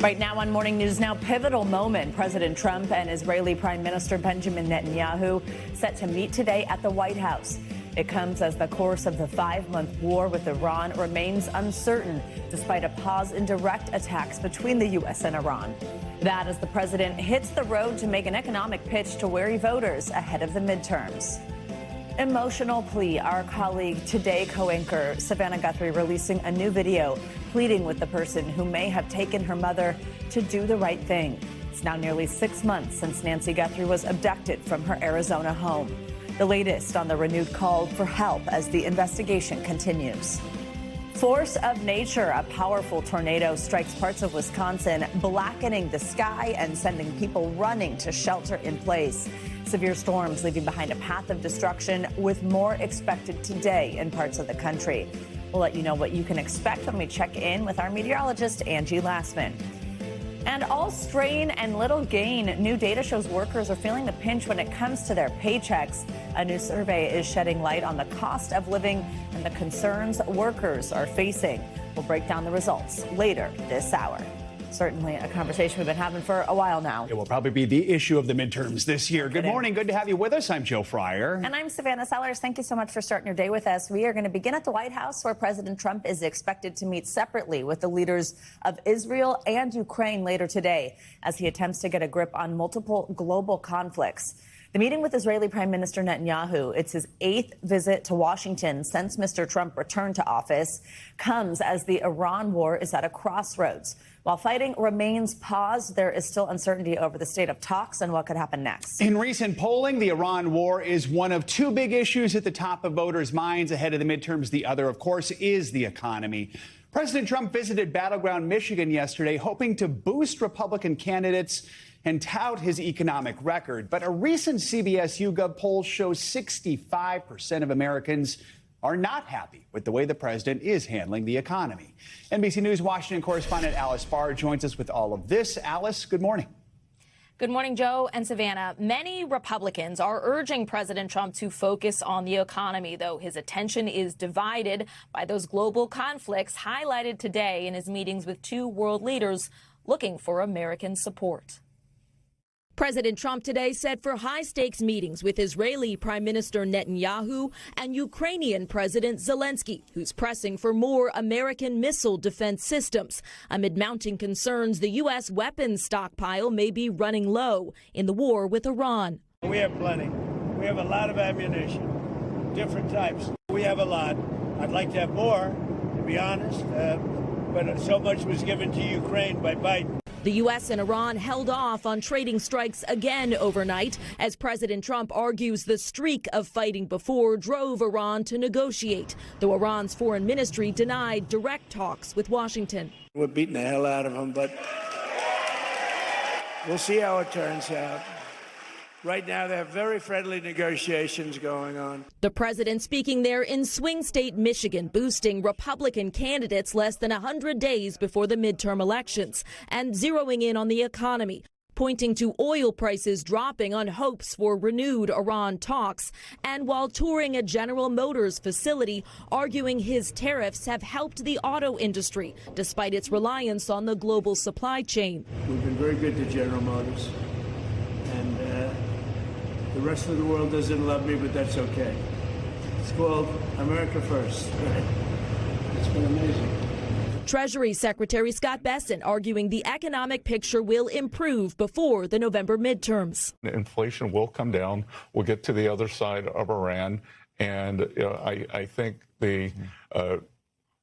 Right now on Morning News Now, pivotal moment. President Trump and Israeli Prime Minister Benjamin Netanyahu set to meet today at the White House. It comes as the course of the 5-month war with Iran remains uncertain, despite a pause in direct attacks between the U.S. and Iran. That as the president hits the road to make an economic pitch to weary voters ahead of the midterms. Emotional plea. Our colleague Today co-anchor Savannah Guthrie releasing a new video pleading with the person who may have taken her mother to do the right thing. It's now nearly 6 months since Nancy Guthrie was abducted from her Arizona home. The latest on the renewed call for help as the investigation continues. Force of nature. A powerful tornado strikes parts of Wisconsin, blackening the sky and sending people running to shelter in place. Severe storms leaving behind a path of destruction, with more expected today in parts of the country. We'll let you know what you can expect when we check in with our meteorologist, Angie Lassman. And all strain and little gain. New data shows workers are feeling the pinch when it comes to their paychecks. A new survey is shedding light on the cost of living and the concerns workers are facing. We'll break down the results later this hour. Certainly a conversation we've been having for a while now. It will probably be the issue of the midterms this year. Good morning. Good to have you with us. I'm Joe Fryer. And I'm Savannah Sellers. Thank you so much for starting your day with us. We are going to begin at the White House, where President Trump is expected to meet separately with the leaders of Israel and Ukraine later today as he attempts to get a grip on multiple global conflicts. The meeting with Israeli Prime Minister Netanyahu, it's his 8th visit to Washington since Mr. Trump returned to office, comes as the Iran war is at a crossroads. While fighting remains paused, there is still uncertainty over the state of talks and what could happen next. In recent polling, the Iran war is one of two big issues at the top of voters' minds ahead of the midterms. The other, of course, is the economy. President Trump visited battleground Michigan yesterday, hoping to boost Republican candidates and tout his economic record. But a recent CBS YouGov poll shows 65% of Americans are not happy with the way the president is handling the economy. NBC News Washington correspondent Alice Barr joins us with all of this. Alice, good morning. Good morning, Joe and Savannah. Many Republicans are urging President Trump to focus on the economy, though his attention is divided by those global conflicts highlighted today in his meetings with two world leaders looking for American support. President Trump today set for high-stakes meetings with Israeli Prime Minister Netanyahu and Ukrainian President Zelensky, who's pressing for more American missile defense systems amid mounting concerns the U.S. weapons stockpile may be running low in the war with Iran. We have plenty. We have a lot of ammunition, different types. We have a lot. I'd like to have more, to be honest, but so much was given to Ukraine by Biden. The U.S. and Iran held off on trading strikes again overnight as President Trump argues the streak of fighting before drove Iran to negotiate, though Iran's foreign ministry denied direct talks with Washington. We're beating the hell out of them, but we'll see how it turns out. Right now, they have very friendly negotiations going on. The president speaking there in swing state Michigan, boosting Republican candidates less than 100 days before the midterm elections and zeroing in on the economy, pointing to oil prices dropping on hopes for renewed Iran talks, and while touring a General Motors facility, arguing his tariffs have helped the auto industry despite its reliance on the global supply chain. We've been very good to General Motors, and the rest of the world doesn't love me, but that's okay. It's called America First. It's been amazing. Treasury Secretary Scott Bessent arguing the economic picture will improve before the November midterms. Inflation will come down. We'll get to the other side of Iran. And I think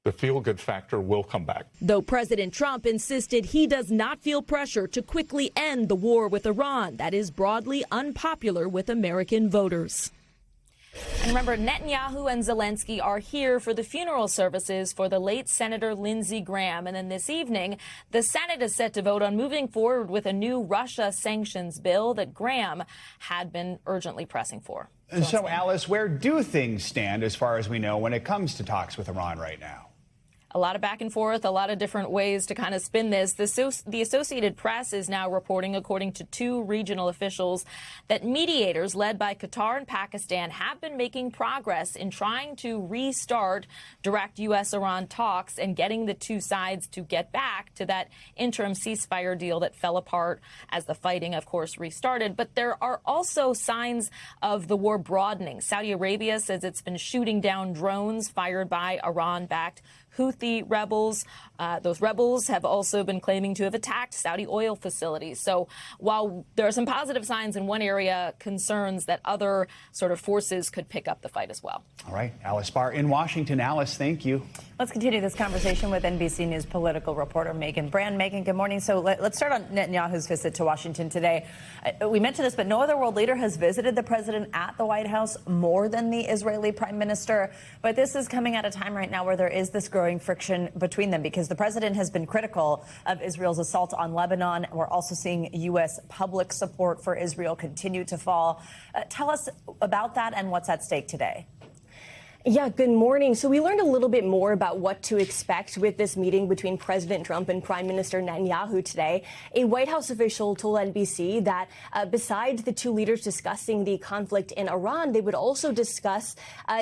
the feel-good factor will come back. Though President Trump insisted he does not feel pressure to quickly end the war with Iran, that is broadly unpopular with American voters. And remember, Netanyahu and Zelensky are here for the funeral services for the late Senator Lindsey Graham. And then this evening, the Senate is set to vote on moving forward with a new Russia sanctions bill that Graham had been urgently pressing for. So, Alice, where do things stand as far as we know when it comes to talks with Iran right now? A lot of back and forth, a lot of different ways to kind of spin this. The Associated Press is now reporting, according to two regional officials, that mediators led by Qatar and Pakistan have been making progress in trying to restart direct U.S.-Iran talks and getting the two sides to get back to that interim ceasefire deal that fell apart as the fighting, of course, restarted. But there are also signs of the war broadening. Saudi Arabia says it's been shooting down drones fired by Iran-backed Houthi rebels. Those rebels have also been claiming to have attacked Saudi oil facilities. So while there are some positive signs in one area, concerns that other sort of forces could pick up the fight as well. All right, Alice Barr in Washington. Alice, thank you. Let's continue this conversation with NBC News political reporter Megan Brand. Megan, good morning. So let's start on Netanyahu's visit to Washington today. We mentioned this, but no other world leader has visited the president at the White House more than the Israeli prime minister. But this is coming at a time right now where there is this growing friction between them because the president has been critical of Israel's assault on Lebanon. We're also seeing U.S. public support for Israel continue to fall. Tell us about that and what's at stake today. Yeah, good morning. So we learned a little bit more about what to expect with this meeting between President Trump and Prime Minister Netanyahu today. A White House official told NBC that besides the two leaders discussing the conflict in Iran, they would also discuss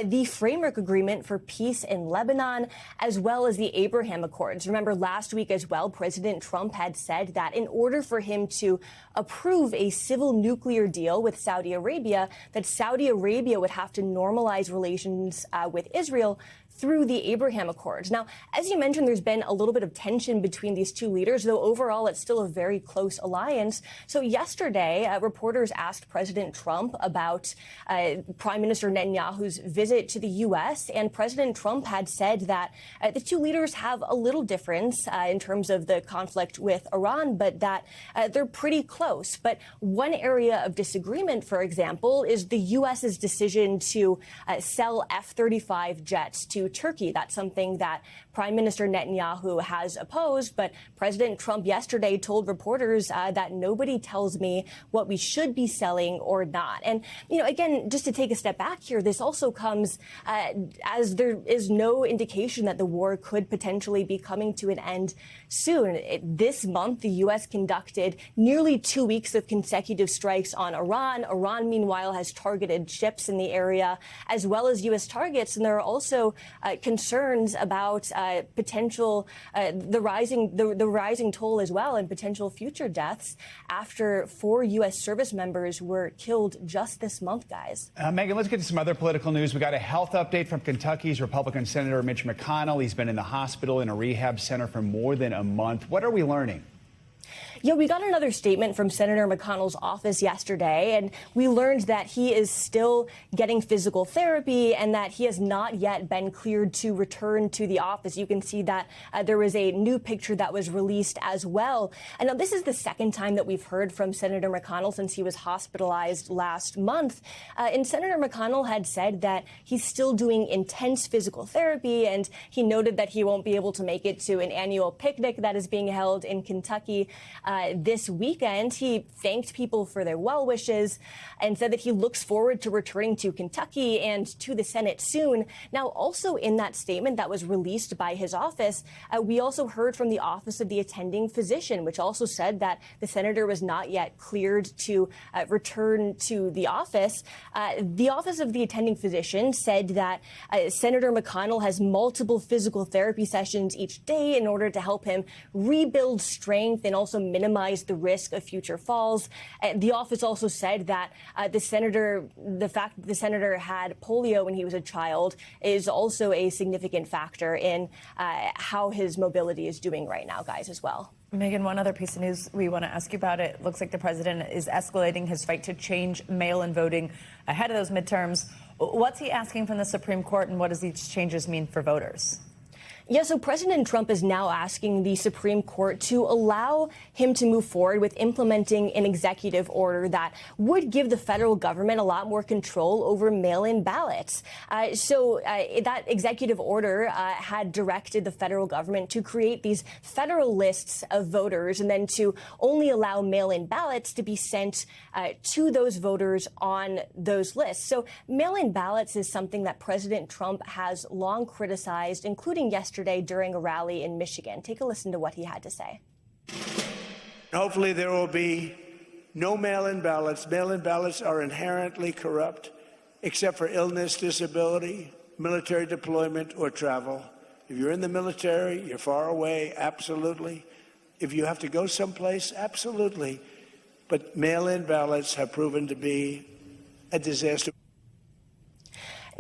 the framework agreement for peace in Lebanon, as well as the Abraham Accords. Remember, last week as well, President Trump had said that in order for him to approve a civil nuclear deal with Saudi Arabia, that Saudi Arabia would have to normalize relations with Israel through the Abraham Accords. Now, as you mentioned, there's been a little bit of tension between these two leaders, though overall it's still a very close alliance. So yesterday, reporters asked President Trump about Prime Minister Netanyahu's visit to the U.S., and President Trump had said that the two leaders have a little difference in terms of the conflict with Iran, but that they're pretty close. But one area of disagreement, for example, is the U.S.'s decision to sell F-35 jets to Turkey. That's something that Prime Minister Netanyahu has opposed, but President Trump yesterday told reporters that nobody tells me what we should be selling or not. And, you know, again, just to take a step back here, this also comes as there is no indication that the war could potentially be coming to an end soon. This month, the U.S. conducted nearly 2 weeks of consecutive strikes on Iran. Iran, meanwhile, has targeted ships in the area as well as U.S. targets. And there are also concerns about potential the rising toll as well and potential future deaths after 4 U.S. service members were killed just this month, guys. Megan, let's get to some other political news. We got a health update from Kentucky's Republican Senator Mitch McConnell. He's been in the hospital in a rehab center for more than a month. What are we learning? Yeah, we got another statement from Senator McConnell's office yesterday, and we learned that he is still getting physical therapy and that he has not yet been cleared to return to the office. You can see that there was a new picture that was released as well. And now this is the second time that we've heard from Senator McConnell since he was hospitalized last month. And Senator McConnell had said that he's still doing intense physical therapy, and he noted that he won't be able to make it to an annual picnic that is being held in Kentucky this weekend. He thanked people for their well wishes and said that he looks forward to returning to Kentucky and to the Senate soon. Now, also in that statement that was released by his office, we also heard from the Office of the Attending Physician, which also said that the senator was not yet cleared to return to the office. The Office of the Attending Physician said that Senator McConnell has multiple physical therapy sessions each day in order to help him rebuild strength and also minimize the risk of future falls. The office also said that the fact that the senator had polio when he was a child is also a significant factor in how his mobility is doing right now, guys, as well. Megan, one other piece of news we want to ask you about. It looks like the president is escalating his fight to change mail-in voting ahead of those midterms. What's he asking from the Supreme Court, and what does these changes mean for voters? Yeah, so President Trump is now asking the Supreme Court to allow him to move forward with implementing an executive order that would give the federal government a lot more control over mail-in ballots. That executive order had directed the federal government to create these federal lists of voters and then to only allow mail-in ballots to be sent to those voters on those lists. So mail-in ballots is something that President Trump has long criticized, including yesterday yesterday during a rally in Michigan. Take a listen to what he had to say. Hopefully there will be no mail-in ballots. Mail-in ballots are inherently corrupt, except for illness, disability, military deployment, or travel. If you're in the military, you're far away, absolutely. If you have to go someplace, absolutely. But mail-in ballots have proven to be a disaster.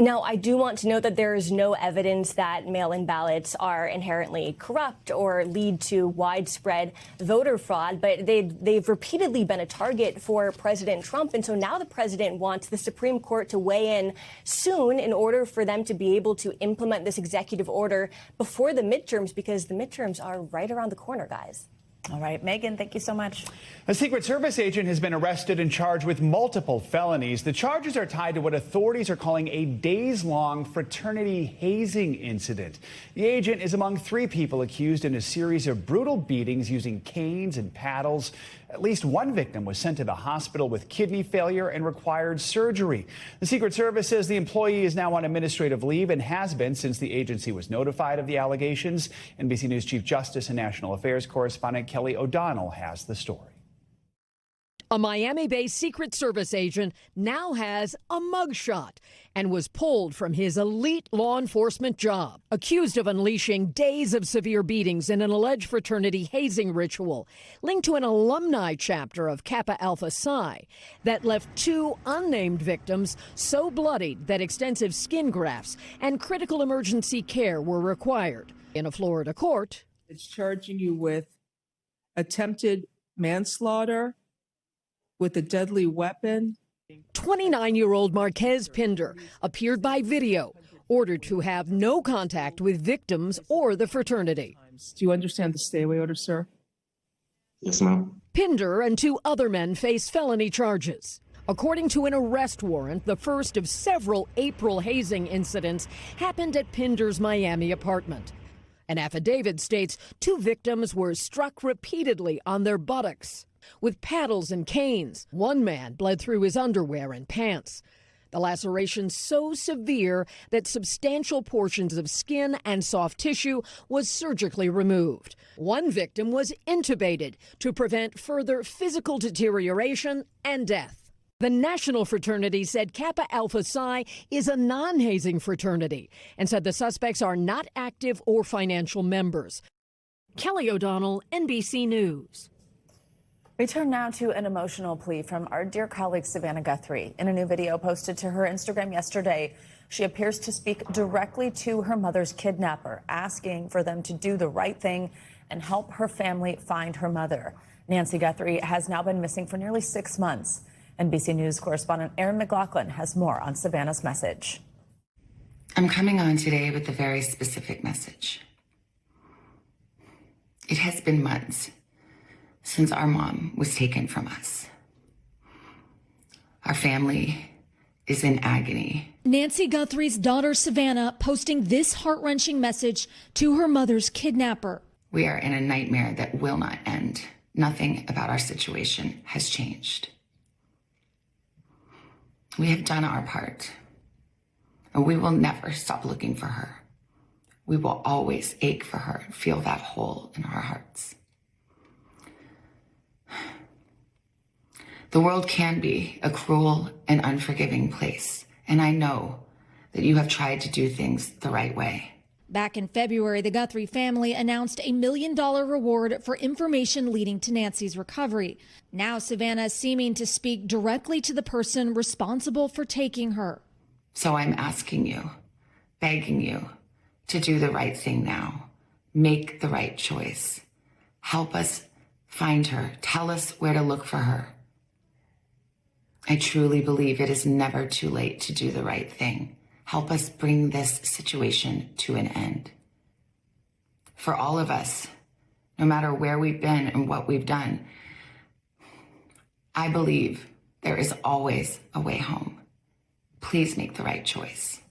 Now, I do want to note that there is no evidence that mail-in ballots are inherently corrupt or lead to widespread voter fraud, but they've repeatedly been a target for President Trump. And so now the president wants the Supreme Court to weigh in soon in order for them to be able to implement this executive order before the midterms, because the midterms are right around the corner, guys. All right, Megan, thank you so much. A Secret Service agent has been arrested and charged with multiple felonies. The charges are tied to what authorities are calling a days-long fraternity hazing incident. The agent is among 3 people accused in a series of brutal beatings using canes and paddles. At least 1 victim was sent to the hospital with kidney failure and required surgery. The Secret Service says the employee is now on administrative leave and has been since the agency was notified of the allegations. NBC News Chief Justice and National Affairs correspondent Kelly O'Donnell has the story. A Miami-based Secret Service agent now has a mugshot and was pulled from his elite law enforcement job, accused of unleashing days of severe beatings in an alleged fraternity hazing ritual linked to an alumni chapter of Kappa Alpha Psi that left 2 unnamed victims so bloodied that extensive skin grafts and critical emergency care were required. In a Florida court, it's charging you with attempted manslaughter with a deadly weapon. 29-year-old Marquez Pinder appeared by video, ordered to have no contact with victims or the fraternity. Do you understand the stay away order, sir? Yes, ma'am. Pinder and 2 other men face felony charges. According to an arrest warrant, the first of several April hazing incidents happened at Pinder's Miami apartment. An affidavit states 2 victims were struck repeatedly on their buttocks with paddles and canes. 1 man bled through his underwear and pants. The lacerations so severe that substantial portions of skin and soft tissue was surgically removed. 1 victim was intubated to prevent further physical deterioration and death. The national fraternity said Kappa Alpha Psi is a non-hazing fraternity and said the suspects are not active or financial members. Kelly O'Donnell, NBC News. We turn now to an emotional plea from our dear colleague Savannah Guthrie. In a new video posted to her Instagram yesterday, she appears to speak directly to her mother's kidnapper, asking for them to do the right thing and help her family find her mother. Nancy Guthrie has now been missing for nearly 6 months. NBC News correspondent Erin McLaughlin has more on Savannah's message. I'm coming on today with a very specific message. It has been months since our mom was taken from us. Our family is in agony. Nancy Guthrie's daughter, Savannah, posting this heart-wrenching message to her mother's kidnapper. We are in a nightmare that will not end. Nothing about our situation has changed. We have done our part, and we will never stop looking for her. We will always ache for her and feel that hole in our hearts. The world can be a cruel and unforgiving place, and I know that you have tried to do things the right way. Back in February, the Guthrie family announced a $1 million reward for information leading to Nancy's recovery. Now Savannah is seeming to speak directly to the person responsible for taking her. So I'm asking you, begging you, to do the right thing now. Make the right choice. Help us find her. Tell us where to look for her. I truly believe it is never too late to do the right thing. Help us bring this situation to an end. For all of us, no matter where we've been and what we've done, I believe there is always a way home. Please make the right choice.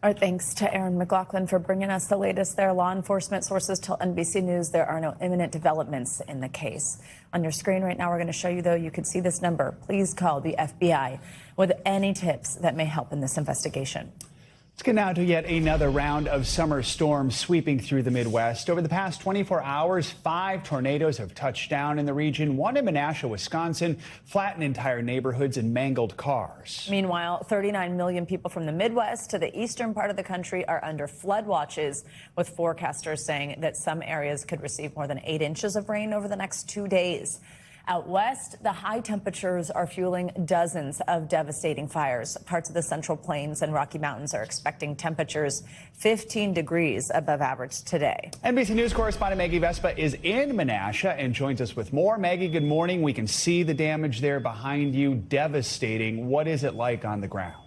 Our thanks to Erin McLaughlin for bringing us the latest there. Law enforcement sources tell NBC News there are no imminent developments in the case. On your screen right now, we're going to show you, though, you can see this number. Please call the FBI with any tips that may help in this investigation. Let's get now to yet another round of summer storms sweeping through the Midwest. Over the past 24 hours, 5 tornadoes have touched down in the region. One in Menasha, Wisconsin, flattened entire neighborhoods and mangled cars. Meanwhile, 39 million people from the Midwest to the eastern part of the country are under flood watches, with forecasters saying that some areas could receive more than 8 inches of rain over the next 2 days. Out west, the high temperatures are fueling dozens of devastating fires. Parts of the Central Plains and Rocky Mountains are expecting temperatures 15 degrees above average today. NBC News correspondent Maggie Vespa is in Menasha and joins us with more. Maggie, good morning. We can see the damage there behind you. Devastating. What is it like on the ground?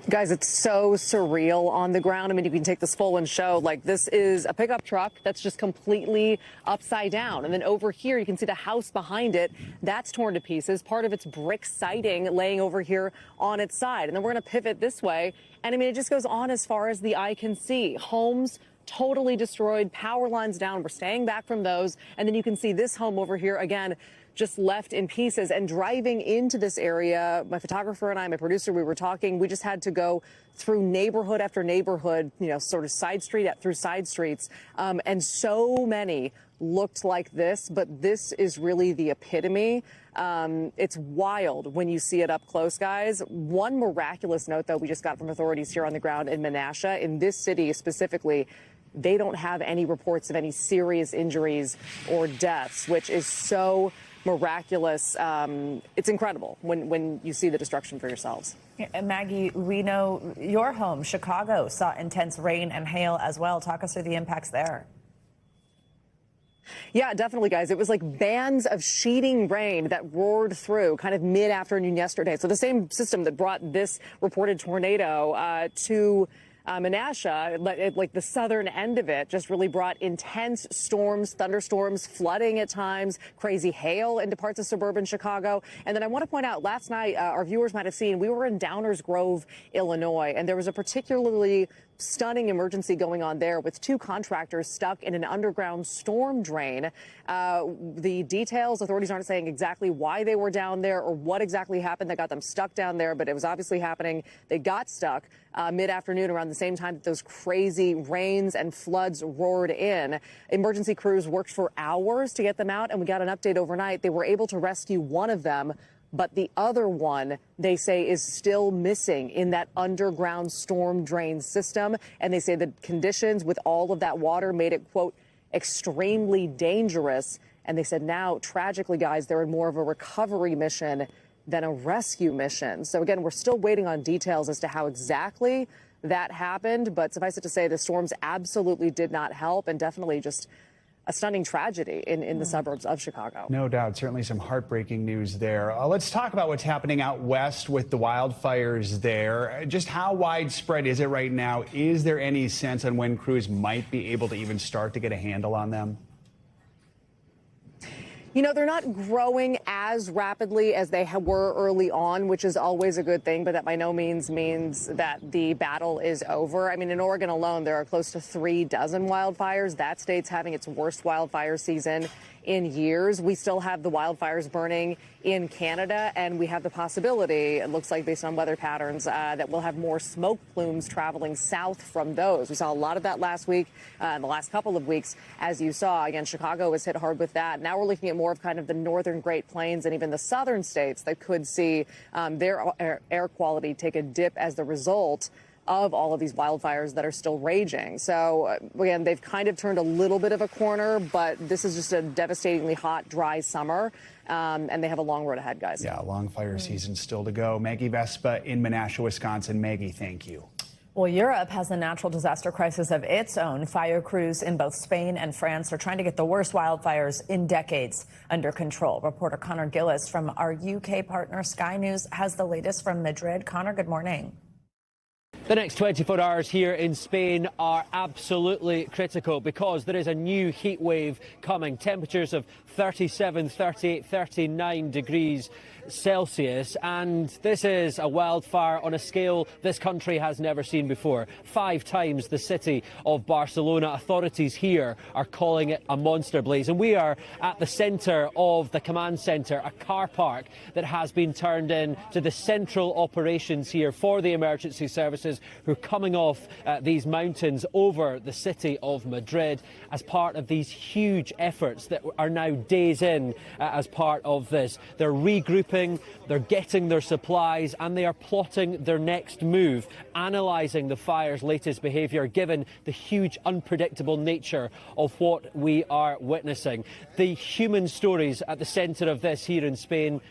Guys, it's so surreal on the ground. I mean, you can take this full and show, like, this is a pickup truck that's just completely upside down. And then over here, you can see the house behind it. That's torn to pieces. Part of its brick siding laying over here on its side. And then we're going to pivot this way. And I mean, it just goes on as far as the eye can see. Homes totally destroyed, power lines down. We're staying back from those. And then you can see this home over here again, just left in pieces. And driving into this area, my photographer and I, my producer, we were talking, we just had to go through neighborhood after neighborhood, you know, sort of side street through side streets. And so many looked like this, but this is really the epitome. It's wild when you see it up close, guys. One miraculous note, though, we just got from authorities here on the ground in Menasha, in this city specifically, they don't have any reports of any serious injuries or deaths, which is so miraculous. It's incredible when you see the destruction for yourselves. And Maggie, we know your home, Chicago, saw intense rain and hail as well. Talk us through the impacts there. Yeah, definitely, guys. It was like bands of sheeting rain that roared through kind of mid-afternoon yesterday. So the same system that brought this reported tornado to Menasha, like the southern end of it, just really brought intense storms, thunderstorms, flooding at times, crazy hail into parts of suburban Chicago. And then I want to point out, last night, our viewers might have seen, we were in Downers Grove, Illinois, and there was a particularly stunning emergency going on there with 2 contractors stuck in an underground storm drain. The details, authorities aren't saying exactly why they were down there or what exactly happened that got them stuck down there, but it was obviously happening. They got stuck mid-afternoon around the same time that those crazy rains and floods roared in. Emergency crews worked for hours to get them out, and we got an update overnight. They were able to rescue one of them, but the other one, they say, is still missing in that underground storm drain system. And they say the conditions with all of that water made it, quote, extremely dangerous. And they said now, tragically, guys, they're in more of a recovery mission than a rescue mission. So again, we're still waiting on details as to how exactly that happened. But suffice it to say, the storms absolutely did not help, and definitely just a stunning tragedy in the suburbs of Chicago. No doubt. Certainly some heartbreaking news there. Let's talk about what's happening out west with the wildfires there. Just how widespread is it right now? Is there any sense on when crews might be able to even start to get a handle on them? You know, they're not growing as rapidly as they were early on, which is always a good thing, but that by no means means that the battle is over. I mean, in Oregon alone, there are close to 36 wildfires. That state's having its worst wildfire season in years. We still have the wildfires burning in Canada, and we have the possibility, it looks like based on weather patterns, that we'll have more smoke plumes traveling south from those. We saw a lot of that last week, in the last couple of weeks, as you saw. Again, Chicago was hit hard with that. Now we're looking at more of kind of the northern Great Plains and even the southern states that could see their air quality take a dip as the result of all of these wildfires that are still raging. So again, they've kind of turned a little bit of a corner, but this is just a devastatingly hot, dry summer, and they have a long road ahead, guys. Yeah, a long fire season still to go. Maggie Vespa in Menasha, Wisconsin. Maggie, thank you. Well, Europe has a natural disaster crisis of its own. Fire crews in both Spain and France are trying to get the worst wildfires in decades under control. Reporter Connor Gillis from our UK partner Sky News has the latest from Madrid. Connor, good morning. The next 24 hours here in Spain are absolutely critical because there is a new heat wave coming. Temperatures of 37, 38, 39 degrees Celsius, and this is a wildfire on a scale this country has never seen before. 5 times the city of Barcelona. Authorities here are calling it a monster blaze, and we are at the centre of the command centre, a car park that has been turned into the central operations here for the emergency services who are coming off these mountains over the city of Madrid as part of these huge efforts that are now days in as part of this. They're regrouping, they're getting their supplies, and they are plotting their next move, analysing the fire's latest behaviour given the huge unpredictable nature of what we are witnessing. The human stories at the centre of this here in Spain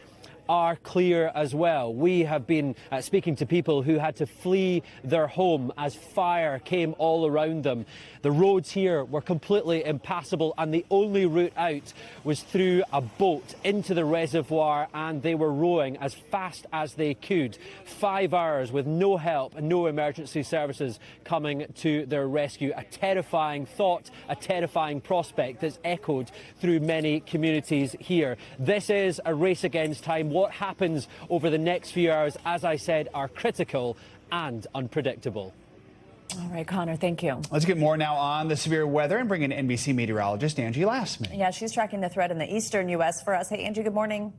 are clear as well. We have been speaking to people who had to flee their home as fire came all around them. The roads here were completely impassable, and the only route out was through a boat into the reservoir, and they were rowing as fast as they could. 5 hours with no help and no emergency services coming to their rescue. A terrifying thought, a terrifying prospect that's echoed through many communities here. This is a race against time. What happens over the next few hours, as I said, are critical and unpredictable. All right, Connor, thank you. Let's get more now on the severe weather and bring in NBC meteorologist Angie Lassman. Yeah, she's tracking the threat in the eastern U.S. for us. Hey, Angie, good morning.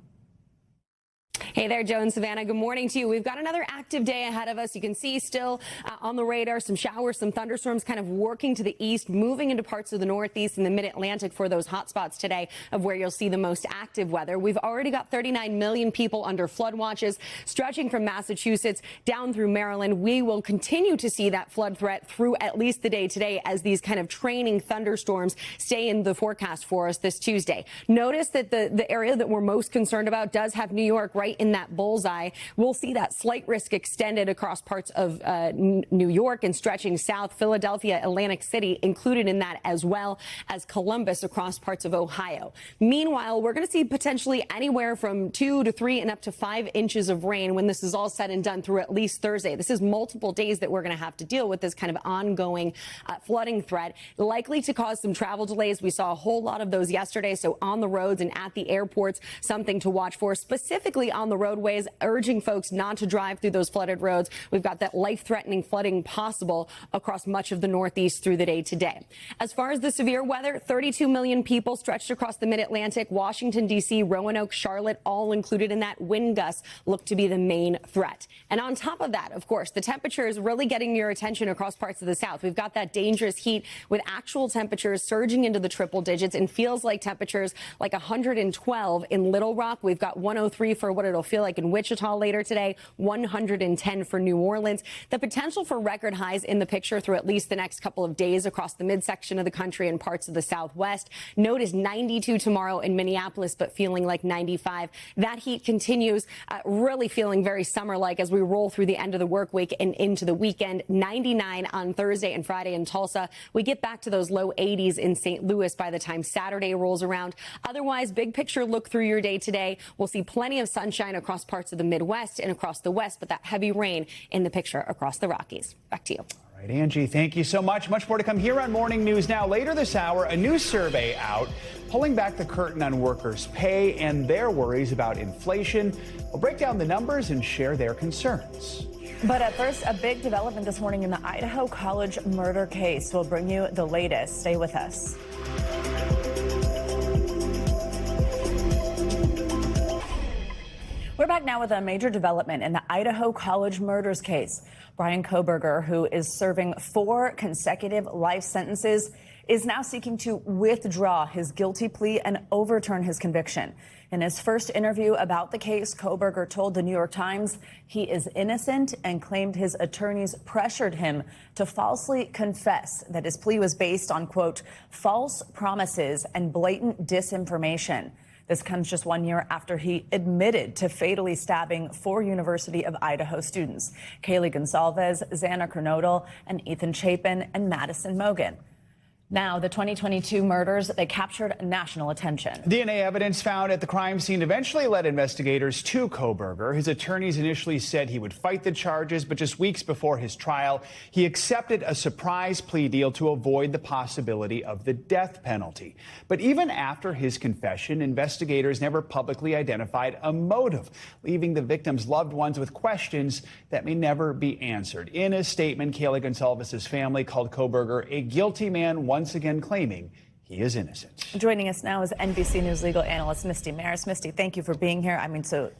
Hey there, Joe and Savannah. Good morning to you. We've got another active day ahead of us. You can see still on the radar some showers, some thunderstorms kind of working to the east, moving into parts of the northeast and the mid-Atlantic for those hot spots today of where you'll see the most active weather. We've already got 39 million people under flood watches stretching from Massachusetts down through Maryland. We will continue to see that flood threat through at least the day today as these kind of training thunderstorms stay in the forecast for us this Tuesday. Notice that the area that we're most concerned about does have New York right in that bullseye. We'll see that slight risk extended across parts of New York and stretching south. Philadelphia, Atlantic City included in that, as well as Columbus across parts of Ohio. Meanwhile, we're going to see potentially anywhere from 2 to 3 and up to 5 inches of rain when this is all said and done through at least Thursday. This is multiple days that we're going to have to deal with this kind of ongoing flooding threat, likely to cause some travel delays. We saw a whole lot of those yesterday, so on the roads and at the airports, something to watch for, specifically on the roadways, urging folks not to drive through those flooded roads. We've got that life-threatening flooding possible across much of the Northeast through the day today. As far as the severe weather, 32 million people stretched across the mid-Atlantic, Washington, D.C., Roanoke, Charlotte, all included in that. Wind gusts look to be the main threat. And on top of that, of course, the temperature is really getting your attention across parts of the South. We've got that dangerous heat with actual temperatures surging into the triple digits and feels like temperatures like 112 in Little Rock. We've got 103 for what it'll feel like in Wichita later today, 110 for New Orleans. The potential for record highs in the picture through at least the next couple of days across the midsection of the country and parts of the Southwest. Notice 92 tomorrow in Minneapolis, but feeling like 95. That heat continues, really feeling very summer-like as we roll through the end of the work week and into the weekend. 99 on Thursday and Friday in Tulsa. We get back to those low 80s in St. Louis by the time Saturday rolls around. Otherwise, big picture look through your day today. We'll see plenty of sunshine across parts of the Midwest and across the West, but that heavy rain in the picture across the Rockies. Back to you. All right, Angie, thank you so much. Much more to come here on Morning News Now. Later this hour, a new survey out pulling back the curtain on workers' pay and their worries about inflation. We'll break down the numbers and share their concerns. But at first, a big development this morning in the Idaho College murder case. We'll bring you the latest. Stay with us. We're back now with a major development in the Idaho College murders case. Brian Koberger, who is serving 4 consecutive life sentences, is now seeking to withdraw his guilty plea and overturn his conviction. In his first interview about the case, Koberger told the New York Times he is innocent and claimed his attorneys pressured him to falsely confess that his plea was based on, quote, false promises and blatant disinformation. This comes just 1 year after he admitted to fatally stabbing 4 University of Idaho students, Kaylee Gonsalves, Xana Kernodle, and Ethan Chapin and Madison Mogan. Now, the 2022 murders, they captured national attention. DNA evidence found at the crime scene eventually led investigators to Kohberger. His attorneys initially said he would fight the charges, but just weeks before his trial, he accepted a surprise plea deal to avoid the possibility of the death penalty. But even after his confession, investigators never publicly identified a motive, leaving the victims' loved ones with questions that may never be answered. In a statement, Kayla Gonsalves' family called Kohberger a guilty man, once again claiming he is innocent. Joining us now is NBC News legal analyst Misty Maris. Misty, thank you for being here. I mean, so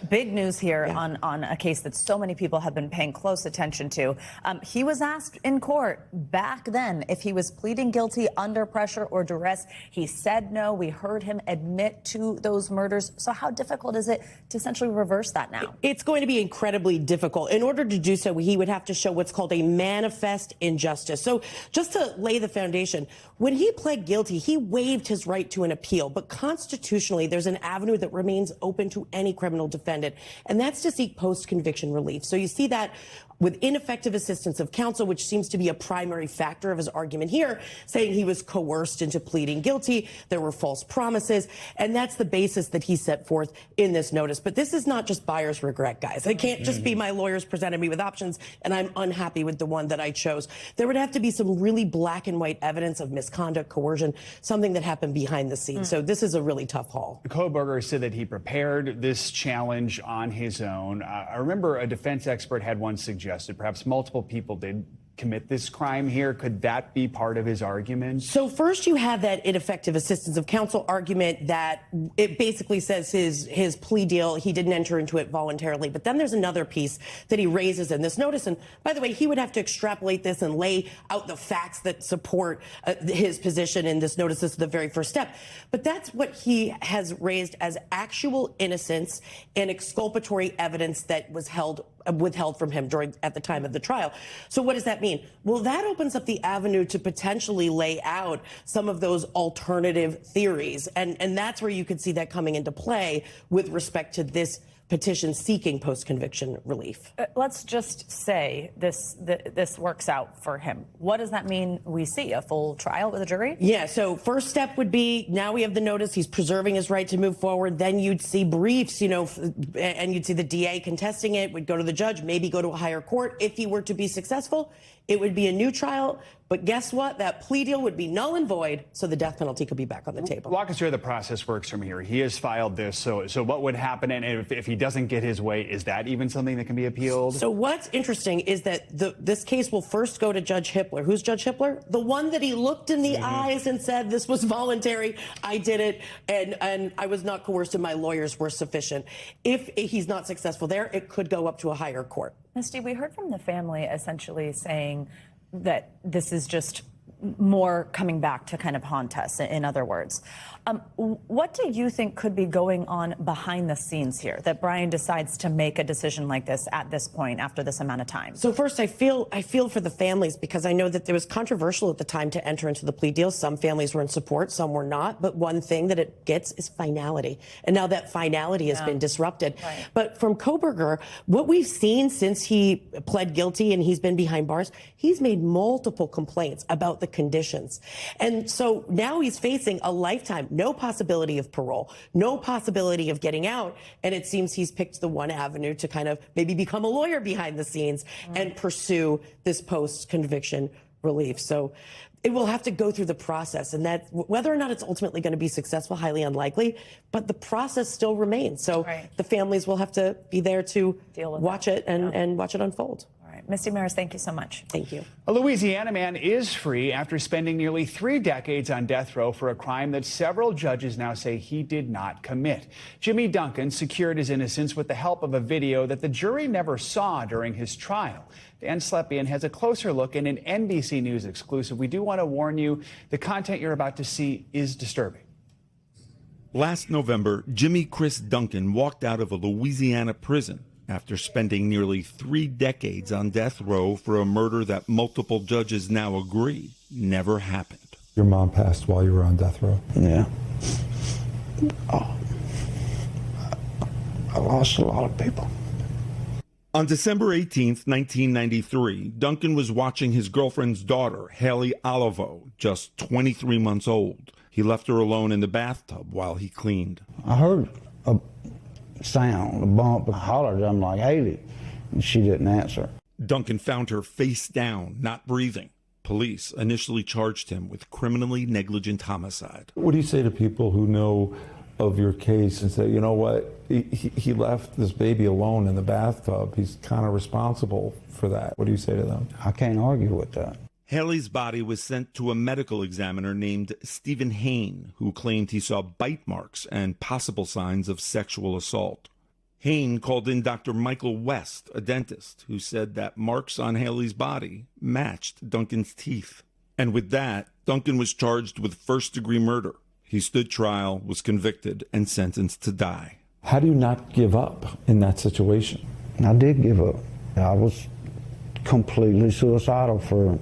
big news here on a case that so many people have been paying close attention to. He was asked in court back then if he was pleading guilty under pressure or duress. He said no. We heard him admit to those murders. So how difficult is it to essentially reverse that now? It's going to be incredibly difficult. In order to do so, he would have to show what's called a manifest injustice. So just to lay the foundation, when he pled guilty, he waived his right to an appeal. But constitutionally, there's an avenue that remains open to any criminal defendant, and that's to seek post-conviction relief. So you see that with ineffective assistance of counsel, which seems to be a primary factor of his argument here, saying he was coerced into pleading guilty, there were false promises, and that's the basis that he set forth in this notice. But this is not just buyer's regret, guys. It can't just be my lawyers presented me with options and I'm unhappy with the one that I chose. There would have to be some really black and white evidence of misconduct, coercion, something that happened behind the scenes. So this is a really tough haul. Kohberger said that he prepared this challenge on his own. I remember a defense expert had once suggested perhaps multiple people did commit this crime here. Could that be part of his argument? So first you have that ineffective assistance of counsel argument that it basically says his plea deal, he didn't enter into it voluntarily. But then there's another piece that he raises in this notice. And by the way, he would have to extrapolate this and lay out the facts that support his position in this notice. This is the very first step. But that's what he has raised as actual innocence and exculpatory evidence that was withheld from him at the time of the trial. So what does that mean? Well, that opens up the avenue to potentially lay out some of those alternative theories. And that's where you could see that coming into play with respect to this petition seeking post-conviction relief. Let's just say this works out for him. What does that mean? We see a full trial with a jury? Yeah, so first step would be, now we have the notice, he's preserving his right to move forward. Then you'd see briefs, and you'd see the DA contesting it, would go to the judge, maybe go to a higher court. If he were to be successful, it would be a new trial. But guess what? That plea deal would be null and void, so the death penalty could be back on the table. Walk us through how the process works from here. He has filed this, so what would happen, and if he doesn't get his way, is that even something that can be appealed? So what's interesting is that this case will first go to Judge Hippler. Who's Judge Hippler? The one that he looked in the eyes and said, this was voluntary, I did it, and I was not coerced and my lawyers were sufficient. If he's not successful there, it could go up to a higher court. Misty, we heard from the family essentially saying that this is just more coming back to kind of haunt us, in other words. What do you think could be going on behind the scenes here that Brian decides to make a decision like this at this point after this amount of time? So first, I feel for the families, because I know that it was controversial at the time to enter into the plea deal. Some families were in support, some were not. But one thing that it gets is finality. And now that finality has been disrupted. Right. But from Kohberger, what we've seen since he pled guilty and he's been behind bars, he's made multiple complaints about the conditions. And so now he's facing a lifetime, no possibility of parole, no possibility of getting out. And it seems he's picked the one avenue to kind of maybe become a lawyer behind the scenes and pursue this post-conviction relief. So it will have to go through the process, and that whether or not it's ultimately going to be successful, highly unlikely, but the process still remains. So the families will have to be there to watch it and watch it unfold. Misty Maris, thank you so much. Thank you. A Louisiana man is free after spending nearly 3 decades on death row for a crime that several judges now say he did not commit. Jimmy Duncan secured his innocence with the help of a video that the jury never saw during his trial. Dan Slepian has a closer look in an NBC News exclusive. We do want to warn you, the content you're about to see is disturbing. Last November, Jimmy Chris Duncan walked out of a Louisiana prison after spending nearly 3 decades on death row for a murder that multiple judges now agree never happened. Your mom passed while you were on death row? Yeah. Oh. I lost a lot of people. On December 18th, 1993, Duncan was watching his girlfriend's daughter, Haley Olivo, just 23 months old. He left her alone in the bathtub while he cleaned. I heard a sound, a bump, I hollered. I'm like, Haley, and she didn't answer. Duncan found her face down, not breathing. Police initially charged him with criminally negligent homicide. What do you say to people who know of your case and say, you know what, he left this baby alone in the bathtub. He's kind of responsible for that. What do you say to them? I can't argue with that. Haley's body was sent to a medical examiner named Stephen Hain, who claimed he saw bite marks and possible signs of sexual assault. Hain called in Dr. Michael West, a dentist, who said that marks on Haley's body matched Duncan's teeth. And with that, Duncan was charged with first-degree murder. He stood trial, was convicted, and sentenced to die. How do you not give up in that situation? I did give up. I was completely suicidal for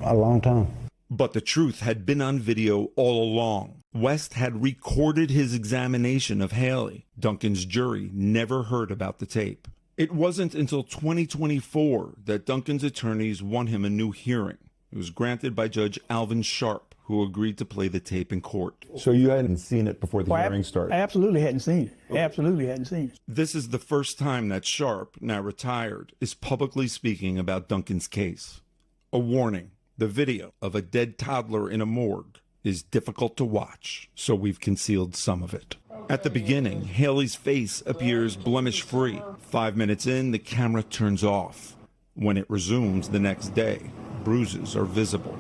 a long time. But the truth had been on video all along. West had recorded his examination of Haley. Duncan's jury never heard about the tape. It wasn't until 2024 that Duncan's attorneys won him a new hearing. It was granted by Judge Alvin Sharp, who agreed to play the tape in court. So you hadn't seen it before the hearing started? I absolutely hadn't seen it. Absolutely hadn't seen it. This is the first time that Sharp, now retired, is publicly speaking about Duncan's case. A warning, the video of a dead toddler in a morgue is difficult to watch, so we've concealed some of it. At the beginning, Haley's face appears blemish-free. 5 minutes in, the camera turns off. When it resumes the next day, bruises are visible.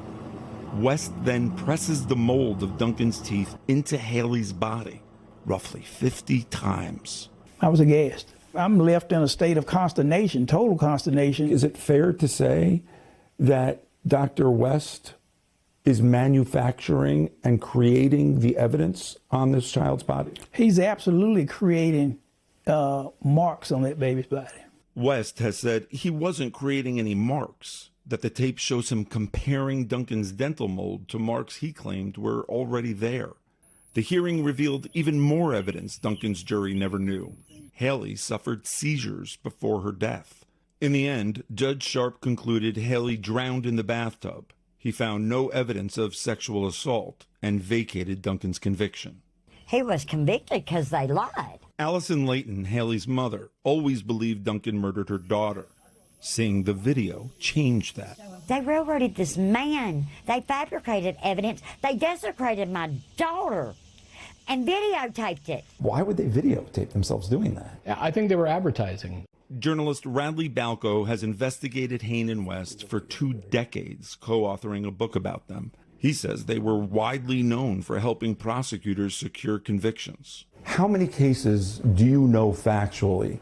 West then presses the mold of Duncan's teeth into Haley's body, roughly 50 times. I was aghast. I'm left in a state of consternation, total consternation. Is it fair to say that Dr. West is manufacturing and creating the evidence on this child's body? He's absolutely creating marks on that baby's body. West has said he wasn't creating any marks, that the tape shows him comparing Duncan's dental mold to marks he claimed were already there. The hearing revealed even more evidence Duncan's jury never knew. Haley suffered seizures before her death. In the end, Judge Sharp concluded Haley drowned in the bathtub. He found no evidence of sexual assault and vacated Duncan's conviction. He was convicted because they lied. Allison Layton, Haley's mother, always believed Duncan murdered her daughter. Seeing the video changed that. They railroaded this man. They fabricated evidence. They desecrated my daughter and videotaped it. Why would they videotape themselves doing that? I think they were advertising. Journalist Radley Balco has investigated Hain and West for 2 decades, co-authoring a book about them. He says they were widely known for helping prosecutors secure convictions. How many cases do you know factually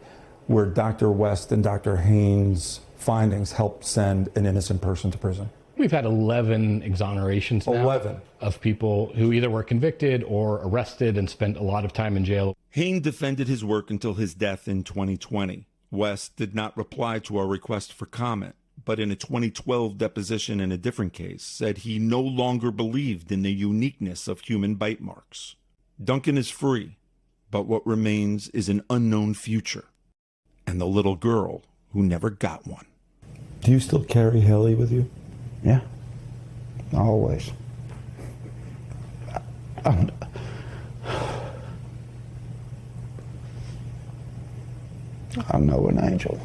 where Dr. West and Dr. Hain's findings helped send an innocent person to prison? We've had 11 exonerations now 11 of people who either were convicted or arrested and spent a lot of time in jail. Hain defended his work until his death in 2020. West did not reply to our request for comment, but in a 2012 deposition in a different case, said he no longer believed in the uniqueness of human bite marks. Duncan is free, but what remains is an unknown future, and the little girl who never got one. Do you still carry Haley with you? Yeah, always. I know an angel.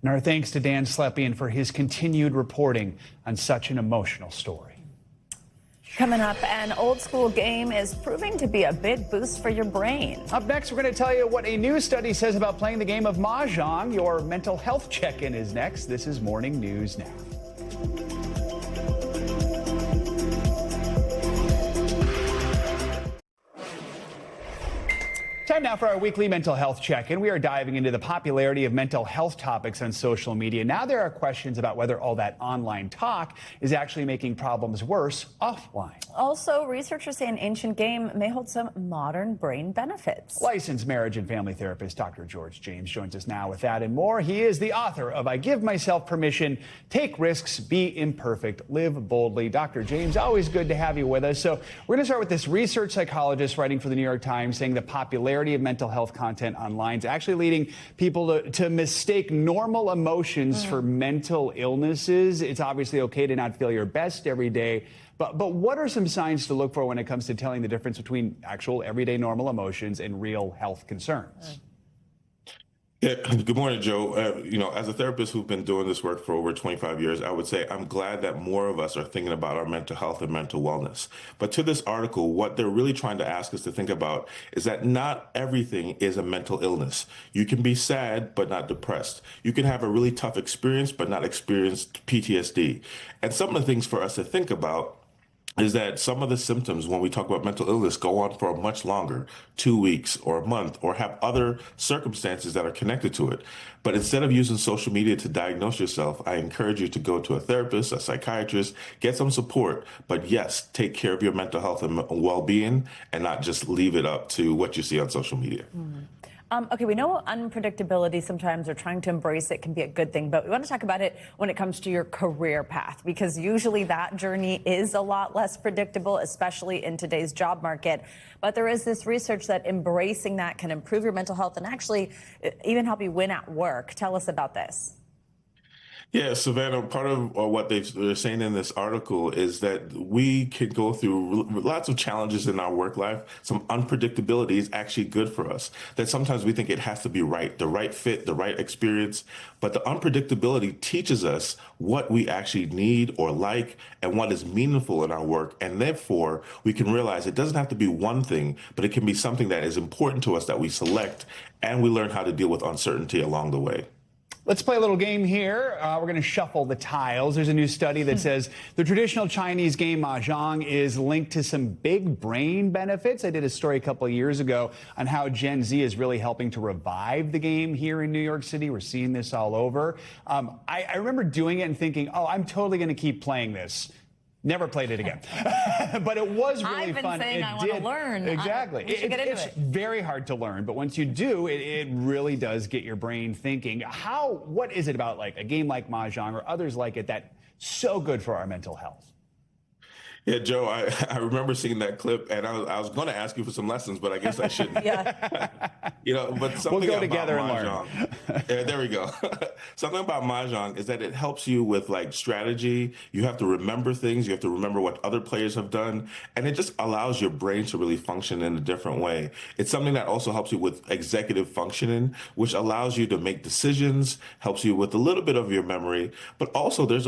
And our thanks to Dan Slepian for his continued reporting on such an emotional story. Coming up, an old school game is proving to be a big boost for your brain. Up next, we're going to tell you what a new study says about playing the game of Mahjong. Your mental health check-in is next. This is Morning News Now. Time now for our weekly mental health check-in. We are diving into the popularity of mental health topics on social media. Now there are questions about whether all that online talk is actually making problems worse offline. Also, researchers say an ancient game may hold some modern brain benefits. Licensed marriage and family therapist Dr. George James joins us now with that and more. He is the author of I Give Myself Permission, Take Risks, Be Imperfect, Live Boldly. Dr. James, always good to have you with us. So we're going to start with this research psychologist writing for the New York Times saying the popularity popularity of mental health content online is actually leading people to mistake normal emotions for mental illnesses. It's obviously okay to not feel your best every day. But what are some signs to look for when it comes to telling the difference between actual everyday normal emotions and real health concerns? Yeah, good morning, Joe. As a therapist who's been doing this work for over 25 years, I would say I'm glad that more of us are thinking about our mental health and mental wellness. But to this article, what they're really trying to ask us to think about is that not everything is a mental illness. You can be sad, but not depressed. You can have a really tough experience, but not experience PTSD. And some of the things for us to think about is that some of the symptoms when we talk about mental illness go on for much longer, 2 weeks or a month, or have other circumstances that are connected to it. But instead of using social media to diagnose yourself, I encourage you to go to a therapist, a psychiatrist, get some support. But yes, take care of your mental health and well-being and not just leave it up to what you see on social media. Okay, we know unpredictability sometimes, or trying to embrace it, can be a good thing, but we want to talk about it when it comes to your career path, because usually that journey is a lot less predictable, especially in today's job market. But there is this research that embracing that can improve your mental health and actually even help you win at work. Tell us about this. Yeah, Savannah, part of what they're saying in this article is that we can go through lots of challenges in our work life. Some unpredictability is actually good for us. That sometimes we think it has to be right, the right fit, the right experience. But the unpredictability teaches us what we actually need or like and what is meaningful in our work. And therefore, we can realize it doesn't have to be one thing, but it can be something that is important to us that we select, and we learn how to deal with uncertainty along the way. Let's play a little game here. We're going to shuffle the tiles. There's a new study that says the traditional Chinese game mahjong is linked to some big brain benefits. I did a story a couple of years ago on how Gen Z is really helping to revive the game here in New York City. We're seeing this all over. I remember doing it and thinking, oh, I'm totally going to keep playing this. Never played it again. But it was really I've been fun. saying I want to learn. Exactly. We should get into it's very hard to learn, but once you do, it really does get your brain thinking. What is it about like a game like Mahjong or others like it that's so good for our mental health? Yeah, Joe, I remember seeing that clip, and I was going to ask you for some lessons, but I guess I shouldn't. But something we'll go about together Mahjong, and learn. Yeah, there we go. Something about Mahjong is that it helps you with like strategy. You have to remember things. You have to remember what other players have done, and it just allows your brain to really function in a different way. It's something that also helps you with executive functioning, which allows you to make decisions, helps you with a little bit of your memory, but also there's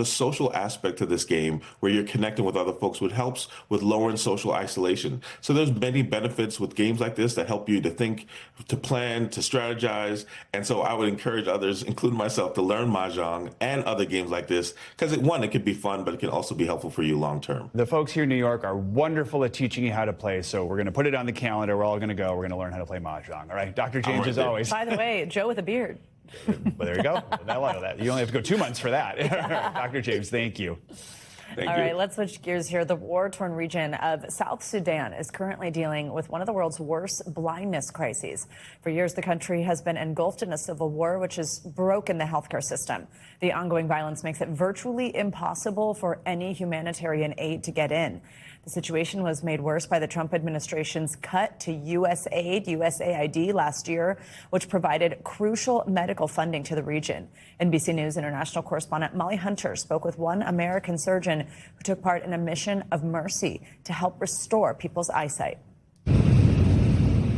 a social aspect to this game where you're connecting with other folks, which helps with lowering social isolation. So there's many benefits with games like this that help you to think, to plan, to strategize. And so I would encourage others, including myself, to learn Mahjong and other games like this, because it can be fun, but it can also be helpful for you long term. The folks here in New York are wonderful at teaching you how to play, so we're going to put it on the calendar. We're all going to go. We're going to learn how to play Mahjong. All right, Dr. James, as always. By the way, Joe with a beard. Well, there you go. You only have to go 2 months for that. Yeah. Dr. James, thank you. All right, let's switch gears here. The war-torn region of South Sudan is currently dealing with one of the world's worst blindness crises. For years, the country has been engulfed in a civil war, which has broken the healthcare system. The ongoing violence makes it virtually impossible for any humanitarian aid to get in. The situation was made worse by the Trump administration's cut to USAID last year, which provided crucial medical funding to the region. NBC News international correspondent Molly Hunter spoke with one American surgeon who took part in a mission of mercy to help restore people's eyesight.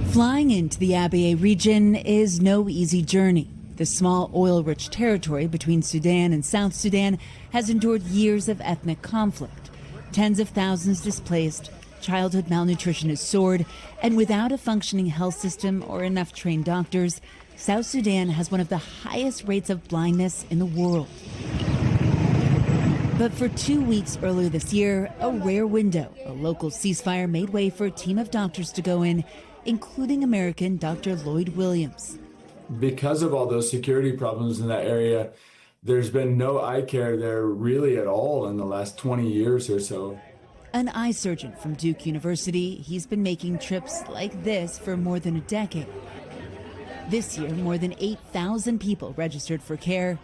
Flying into the Abyei region is no easy journey. The small oil-rich territory between Sudan and South Sudan has endured years of ethnic conflict. Tens of thousands displaced, childhood malnutrition has soared, and without a functioning health system or enough trained doctors, South Sudan has one of the highest rates of blindness in the world. But for 2 weeks earlier this year, a rare window, a local ceasefire made way for a team of doctors to go in, including American Dr. Lloyd Williams. Because of all those security problems in that area, there's been no eye care there really at all in the last 20 years or so. An eye surgeon from Duke University, he's been making trips like this for more than a decade. This year, more than 8,000 people registered for care.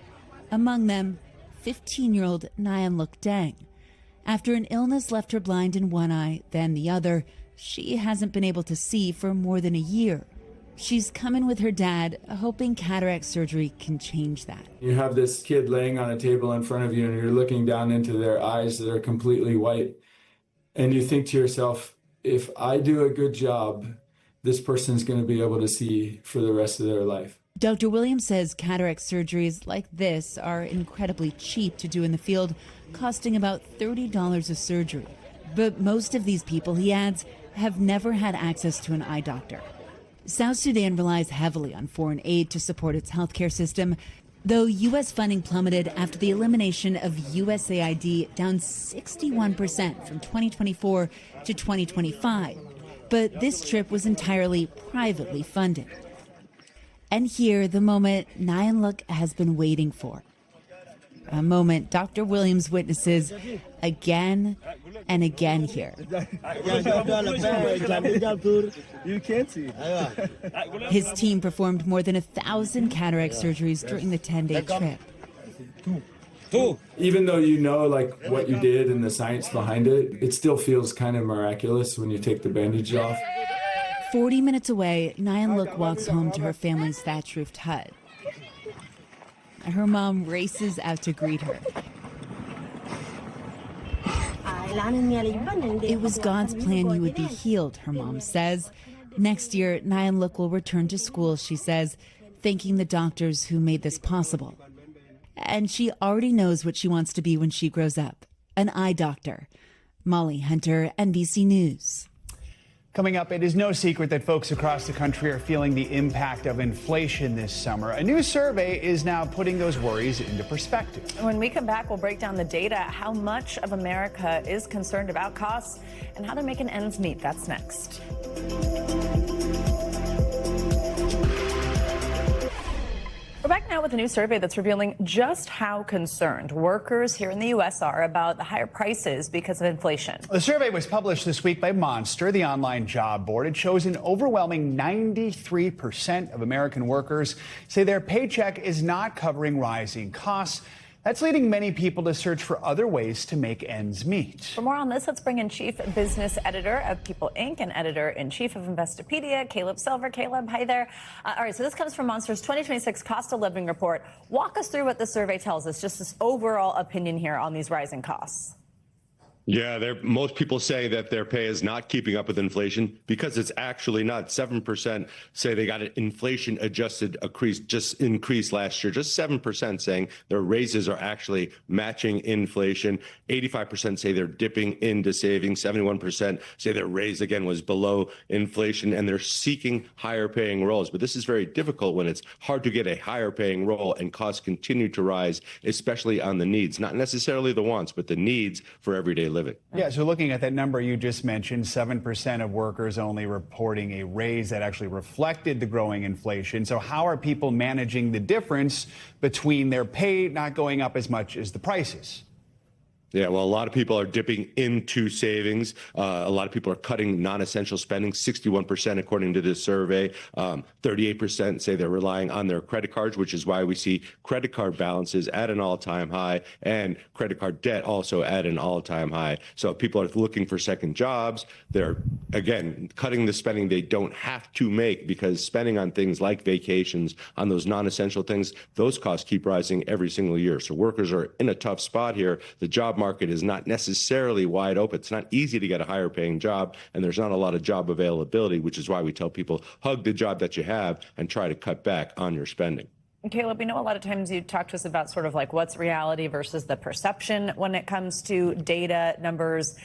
Among them, 15-year-old Nyan Luk Deng. After an illness left her blind in one eye, then the other, she hasn't been able to see for more than a year. She's coming with her dad, hoping cataract surgery can change that. You have this kid laying on a table in front of you and you're looking down into their eyes that are completely white. And you think to yourself, if I do a good job, this person's going to be able to see for the rest of their life. Dr. Williams says cataract surgeries like this are incredibly cheap to do in the field, costing about $30 a surgery. But most of these people, he adds, have never had access to an eye doctor. South Sudan relies heavily on foreign aid to support its healthcare system, though U.S. funding plummeted after the elimination of USAID, down 61% from 2024 to 2025. But this trip was entirely privately funded. And here, the moment Nyanluk has been waiting for. A moment Dr. Williams witnesses again and again here. His team performed more than 1,000 cataract surgeries during the 10-day trip. Even though you know like what you did and the science behind it, it still feels kind of miraculous when you take the bandage off. 40 minutes away, Nyanluk walks home to her family's thatch-roofed hut. Her mom races out to greet her. It was God's plan you would be healed, her mom says. Next year, Nyanluk will return to school, she says, thanking the doctors who made this possible. And she already knows what she wants to be when she grows up, an eye doctor. Molly Hunter, NBC News. Coming up, it is no secret that folks across the country are feeling the impact of inflation this summer. A new survey is now putting those worries into perspective. When we come back, we'll break down the data, how much of America is concerned about costs, and how they're making ends meet. That's next. We're back now with a new survey that's revealing just how concerned workers here in the U.S. are about the higher prices because of inflation. The survey was published this week by Monster, the online job board. It shows an overwhelming 93% of American workers say their paycheck is not covering rising costs. That's leading many people to search for other ways to make ends meet. For more on this, let's bring in Chief Business Editor of People Inc. and Editor-in-Chief of Investopedia, Caleb Silver. Caleb, hi there. All right, so this comes from Monster's 2026 Cost of Living Report. Walk us through what the survey tells us, just this overall opinion here on these rising costs. Yeah, most people say that their pay is not keeping up with inflation because it's actually not. 7% say they got an inflation-adjusted increase last year. Just 7% saying their raises are actually matching inflation. 85% say they're dipping into savings. 71% say their raise, again, was below inflation, and they're seeking higher-paying roles. But this is very difficult when it's hard to get a higher-paying role and costs continue to rise, especially on the needs. Not necessarily the wants, but the needs for everyday living. Yeah, so looking at that number you just mentioned, 7% of workers only reporting a raise that actually reflected the growing inflation. So how are people managing the difference between their pay not going up as much as the prices? Yeah, well, a lot of people are dipping into savings. A lot of people are cutting non-essential spending, 61% according to this survey. 38% say they're relying on their credit cards, which is why we see credit card balances at an all-time high and credit card debt also at an all-time high. So people are looking for second jobs. They're, again, cutting the spending they don't have to make because spending on things like vacations, on those non-essential things, those costs keep rising every single year. So workers are in a tough spot here. The job market is not necessarily wide open. It's not easy to get a higher paying job, and there's not a lot of job availability, which is why we tell people hug the job that you have and try to cut back on your spending. Caleb, we know a lot of times you talk to us about sort of like what's reality versus the perception when it comes to data, numbers,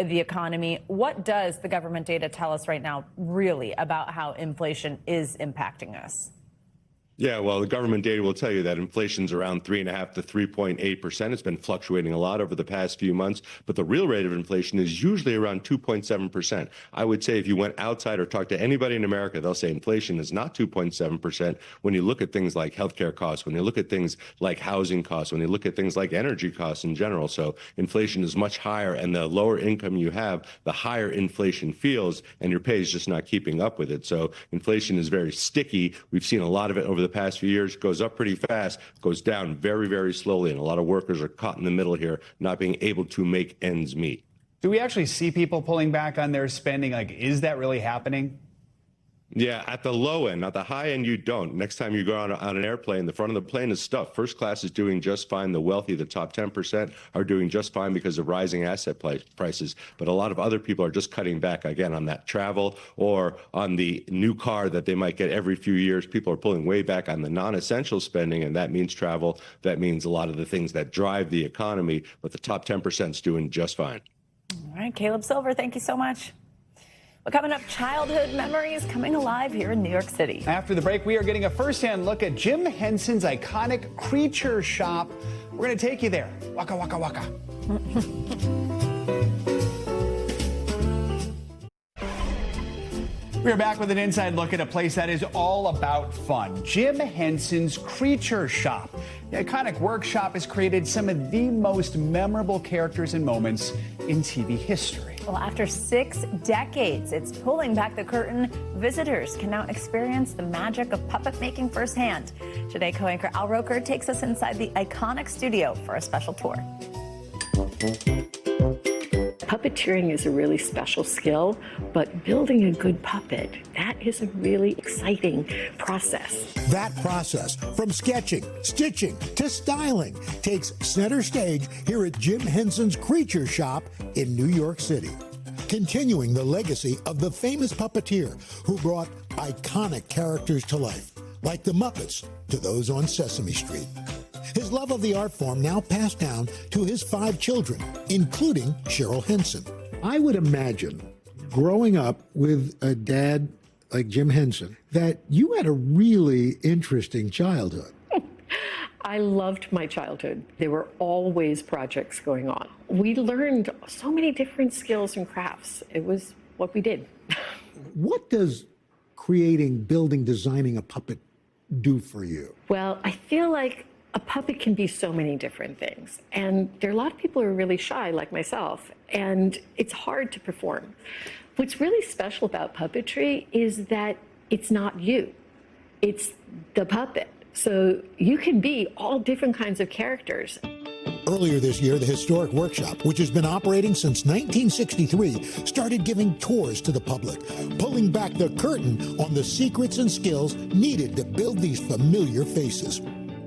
the economy. What does the government data tell us right now really about how inflation is impacting us? Yeah, well, the government data will tell you that inflation's around 3.5% to 3.8%. It's been fluctuating a lot over the past few months, but the real rate of inflation is usually around 2.7%. I would say if you went outside or talked to anybody in America, they'll say inflation is not 2.7% when you look at things like healthcare costs, when you look at things like housing costs, when you look at things like energy costs in general. So inflation is much higher, and the lower income you have, the higher inflation feels, and your pay is just not keeping up with it. So inflation is very sticky. We've seen a lot of it over the the past few years, goes up pretty fast, goes down very, very slowly. And a lot of workers are caught in the middle here, not being able to make ends meet. Do we actually see people pulling back on their spending? Like, is that really happening? Yeah, at the low end. At the high end, you don't. Next time you go on an airplane, the front of the plane is stuffed. First class is doing just fine. The wealthy, the top 10%, are doing just fine because of rising asset prices. But a lot of other people are just cutting back, again, on that travel or on the new car that they might get every few years. People are pulling way back on the non-essential spending, and that means travel. That means a lot of the things that drive the economy. But the top 10% is doing just fine. All right, Caleb Silver, thank you so much. Well, coming up, childhood memories coming alive here in New York City. After the break, we are getting a first-hand look at Jim Henson's iconic creature shop. We're going to take you there. Waka, waka, waka. We're back with an inside look at a place that is all about fun. Jim Henson's Creature Shop. The iconic workshop has created some of the most memorable characters and moments in TV history. Well, after 6 decades, it's pulling back the curtain. Visitors can now experience the magic of puppet making firsthand. Today, co-anchor Al Roker takes us inside the iconic studio for a special tour. Puppeteering is a really special skill, but building a good puppet, that is a really exciting process. That process, from sketching, stitching, to styling, takes center stage here at Jim Henson's Creature Shop in New York City. Continuing the legacy of the famous puppeteer who brought iconic characters to life, like the Muppets to those on Sesame Street. His love of the art form now passed down to his 5 children, including Cheryl Henson. I would imagine, growing up with a dad like Jim Henson, that you had a really interesting childhood. I loved my childhood. There were always projects going on. We learned so many different skills and crafts. It was what we did. What does creating, building, designing a puppet do for you? Well, I feel like a puppet can be so many different things. And there are a lot of people who are really shy, like myself, and it's hard to perform. What's really special about puppetry is that it's not you, it's the puppet. So you can be all different kinds of characters. Earlier this year, the historic workshop, which has been operating since 1963, started giving tours to the public, pulling back the curtain on the secrets and skills needed to build these familiar faces.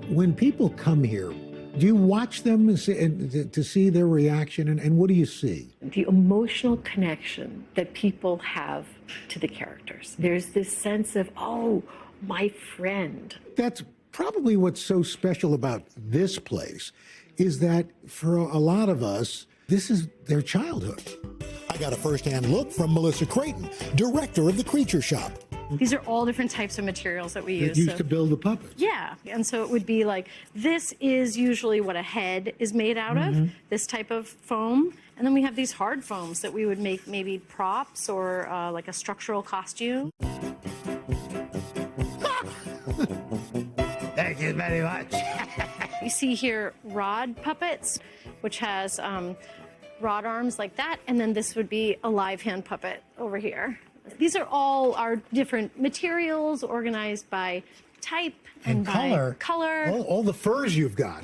When people come here, do you watch them to see their reaction, and what do you see? The emotional connection that people have to the characters. There's this sense of, oh, my friend. That's probably what's so special about this place, is that for a lot of us, this is their childhood. I got a first-hand look from Melissa Creighton, director of the Creature Shop. These are all different types of materials that we use. Used to build a puppet. Yeah, and so it would be like, this is usually what a head is made out of, this type of foam. And then we have these hard foams that we would make maybe props or like a structural costume. Thank you very much. You see here rod puppets, which has rod arms like that, and then this would be a live hand puppet over here. These are all our different materials organized by type and by color. All the furs you've got.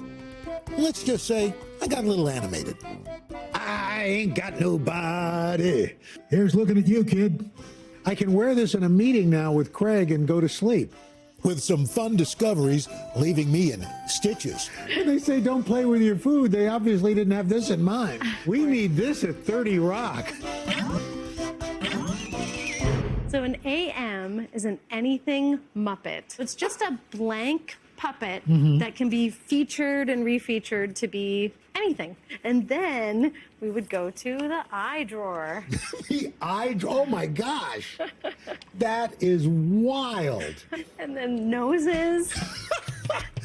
Let's just say I got a little animated. I ain't got nobody. Here's looking at you, kid. I can wear this in a meeting now with Craig and go to sleep. With some fun discoveries leaving me in stitches. When they say don't play with your food, they obviously didn't have this in mind. We need this at 30 Rock. So an AM is an anything Muppet. It's just a blank puppet that can be featured and refeatured to be anything. And then we would go to the eye drawer. The eye drawer? Oh my gosh. That is wild. And then noses.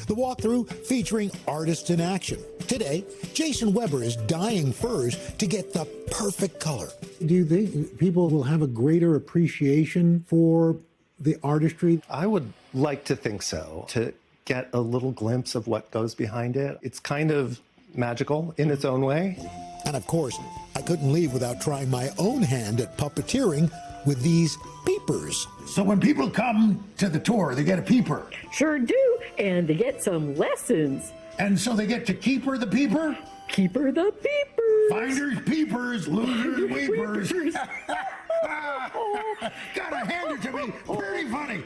The walkthrough featuring artists in action. Today, Jason Weber is dyeing furs to get the perfect color. Do you think people will have a greater appreciation for the artistry? I would like to think so, to get a little glimpse of what goes behind it. It's kind of magical in its own way. And of course, I couldn't leave without trying my own hand at puppeteering with these peepers. So when people come to the tour, they get a peeper. Sure do, and they get some lessons. And so they get to keeper the peeper? Keeper the peepers. Finders peepers, losers weepers. Gotta hand it to me. Very funny.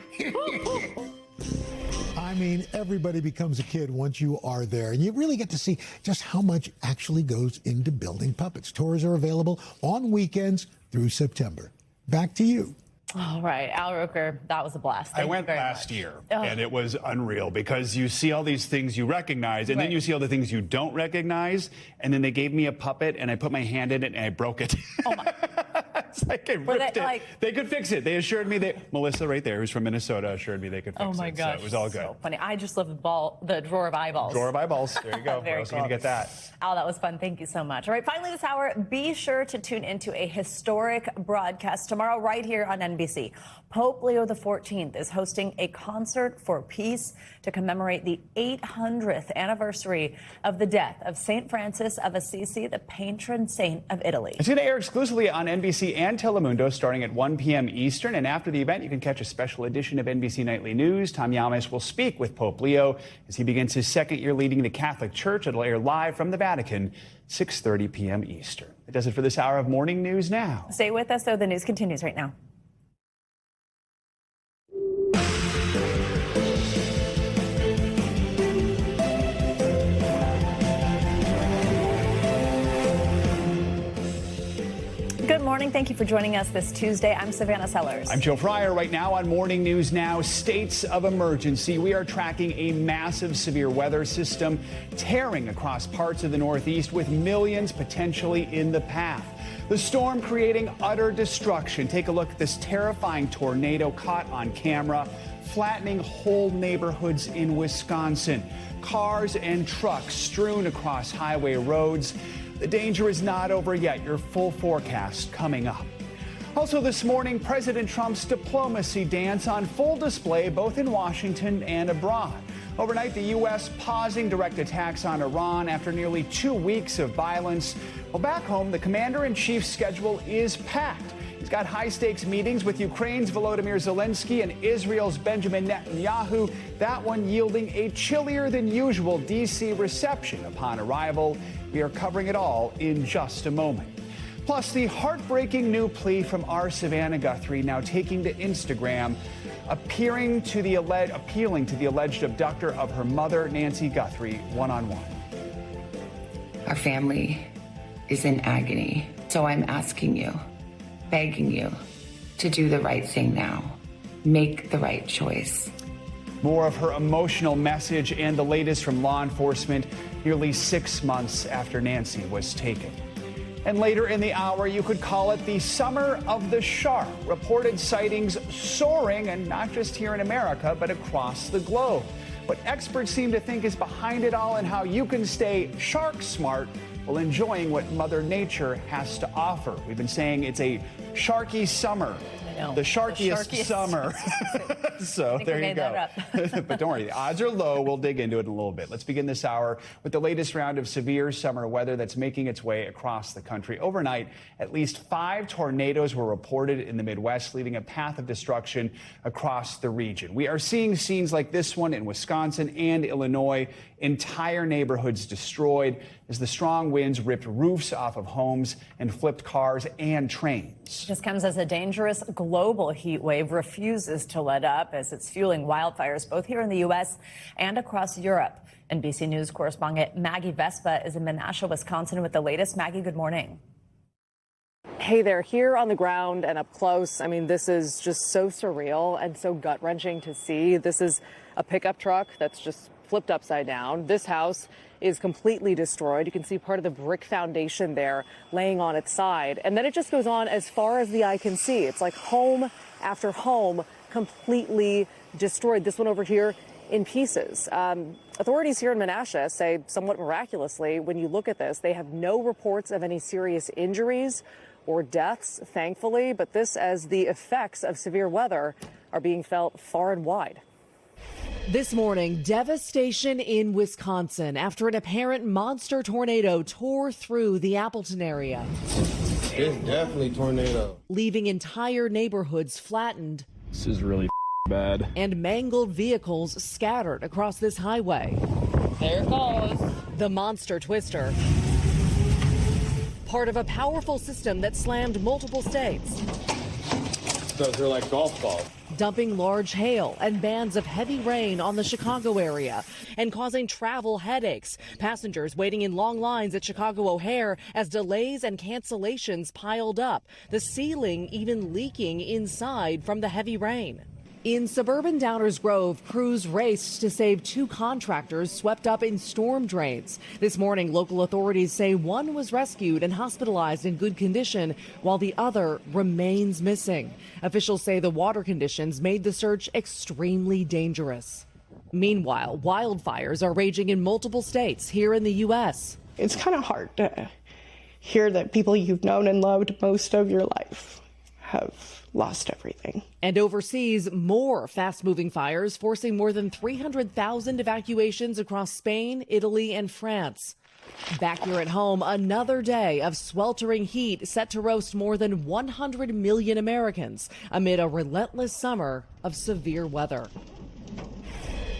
I mean, everybody becomes a kid once you are there, and you really get to see just how much actually goes into building puppets. Tours are available on weekends through September. Back to you. All right, Al Roker, that was a blast. I went last year, and it was unreal because you see all these things you recognize, and then you see all the things you don't recognize, and then they gave me a puppet, and I put my hand in it, and I broke it. Oh my. It's like I ripped it. They could fix it. They assured me Melissa right there, who's from Minnesota, assured me they could fix it. Oh my gosh. So it was all good. So funny. I just love the drawer of eyeballs. Drawer of eyeballs. There you go. Where else are you going to get that? Al, that was fun. Thank you so much. All right, finally this hour, be sure to tune into a historic broadcast tomorrow right here on NBC. Pope Leo XIV is hosting a concert for peace to commemorate the 800th anniversary of the death of St. Francis of Assisi, the patron saint of Italy. It's going to air exclusively on NBC and Telemundo starting at 1 p.m. Eastern. And after the event, you can catch a special edition of NBC Nightly News. Tom Yamas will speak with Pope Leo as he begins his second year leading the Catholic Church. It'll air live from the Vatican, 6:30 p.m. Eastern. That does it for this hour of Morning News Now. Stay with us, though. The news continues right now. Good morning. Thank you for joining us this Tuesday. I'm Savannah Sellers. I'm Joe Fryer. Right now on Morning News Now, states of emergency. We are tracking a massive severe weather system tearing across parts of the Northeast with millions potentially in the path. The storm creating utter destruction. Take a look at this terrifying tornado caught on camera, flattening whole neighborhoods in Wisconsin. Cars and trucks strewn across highway roads. The danger is not over yet. Your full forecast coming up. Also this morning, President Trump's diplomacy dance on full display both in Washington and abroad. Overnight, the U.S. pausing direct attacks on Iran after nearly 2 weeks of violence. Well, back home, the commander-in-chief's schedule is packed. He's got high-stakes meetings with Ukraine's Volodymyr Zelensky and Israel's Benjamin Netanyahu, that one yielding a chillier-than-usual D.C. reception upon arrival. We are covering it all in just a moment. Plus, the heartbreaking new plea from our Savannah Guthrie, now taking to Instagram, appealing to the alleged abductor of her mother, Nancy Guthrie, one-on-one. Our family is in agony, so I'm asking you, begging you, to do the right thing now. Make the right choice. More of her emotional message and the latest from law enforcement nearly 6 months after Nancy was taken. And later in the hour, you could call it the summer of the shark. Reported sightings soaring, and not just here in America, but across the globe. What experts seem to think is behind it all and how you can stay shark smart while enjoying what Mother Nature has to offer. We've been saying it's a sharky summer. The sharkiest summer. So there you go. But don't worry, the odds are low. We'll dig into it in a little bit. Let's begin this hour with the latest round of severe summer weather that's making its way across the country. Overnight, at least 5 tornadoes were reported in the Midwest, leaving a path of destruction across the region. We are seeing scenes like this one in Wisconsin and Illinois. Entire neighborhoods destroyed as the strong winds ripped roofs off of homes and flipped cars and trains. This comes as a dangerous global heat wave refuses to let up as it's fueling wildfires both here in the U.S. and across Europe. NBC News correspondent Maggie Vespa is in Menasha, Wisconsin with the latest. Maggie, good morning. Hey there, here on the ground and up close. I mean, this is just so surreal and so gut-wrenching to see. This is a pickup truck that's just flipped upside down. This house is completely destroyed. You can see part of the brick foundation there laying on its side. And then it just goes on as far as the eye can see. It's like home after home completely destroyed. This one over here in pieces. Authorities here in Menasha say somewhat miraculously, when you look at this, they have no reports of any serious injuries or deaths, thankfully, but this as the effects of severe weather are being felt far and wide. This morning, devastation in Wisconsin after an apparent monster tornado tore through the Appleton area. It's definitely tornado. Leaving entire neighborhoods flattened. This is really bad. And mangled vehicles scattered across this highway. There it goes. The monster twister. Part of a powerful system that slammed multiple states. Those are like golf balls. Dumping large hail and bands of heavy rain on the Chicago area and causing travel headaches. Passengers waiting in long lines at Chicago O'Hare as delays and cancellations piled up. The ceiling even leaking inside from the heavy rain. In suburban Downers Grove, crews raced to save 2 contractors swept up in storm drains. This morning, local authorities say one was rescued and hospitalized in good condition, while the other remains missing. Officials say the water conditions made the search extremely dangerous. Meanwhile, wildfires are raging in multiple states here in the U.S. It's kind of hard to hear that people you've known and loved most of your life have lost everything. And overseas, more fast-moving fires forcing more than 300,000 evacuations across Spain, Italy, and France. Back here at home, another day of sweltering heat set to roast more than 100 million Americans amid a relentless summer of severe weather.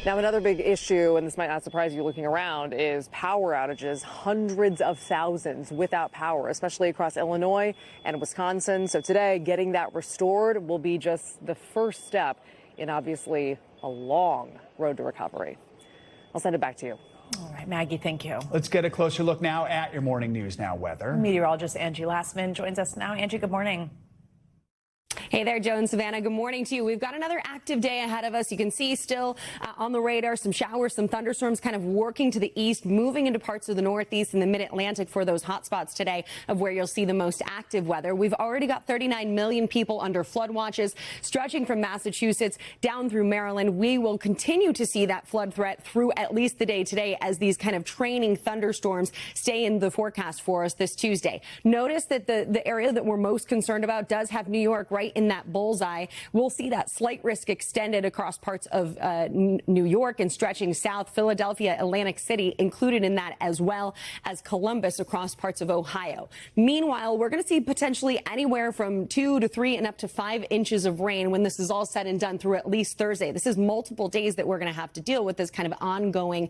Now, another big issue, and this might not surprise you looking around, is power outages. Hundreds of thousands without power, especially across Illinois and Wisconsin. So today, getting that restored will be just the first step in obviously a long road to recovery. I'll send it back to you. All right, Maggie, thank you. Let's get a closer look now at your morning news now weather. Meteorologist Angie Lastman joins us now. Angie, good morning. Hey there, Joe and Savannah. Good morning to you. We've got another active day ahead of us. You can see still on the radar some showers, some thunderstorms kind of working to the east, moving into parts of the northeast and the mid-Atlantic for those hot spots today of where you'll see the most active weather. We've already got 39 million people under flood watches stretching from Massachusetts down through Maryland. We will continue to see that flood threat through at least the day today as these kind of training thunderstorms stay in the forecast for us this Tuesday. Notice that the area that we're most concerned about does have New York right in that bullseye. We'll see that slight risk extended across parts of New York and stretching south. Philadelphia, Atlantic City included in that, as well as Columbus across parts of Ohio. Meanwhile, we're going to see potentially anywhere from 2 to 3 and up to 5 inches of rain when this is all said and done through at least Thursday. This is multiple days that we're going to have to deal with this kind of ongoing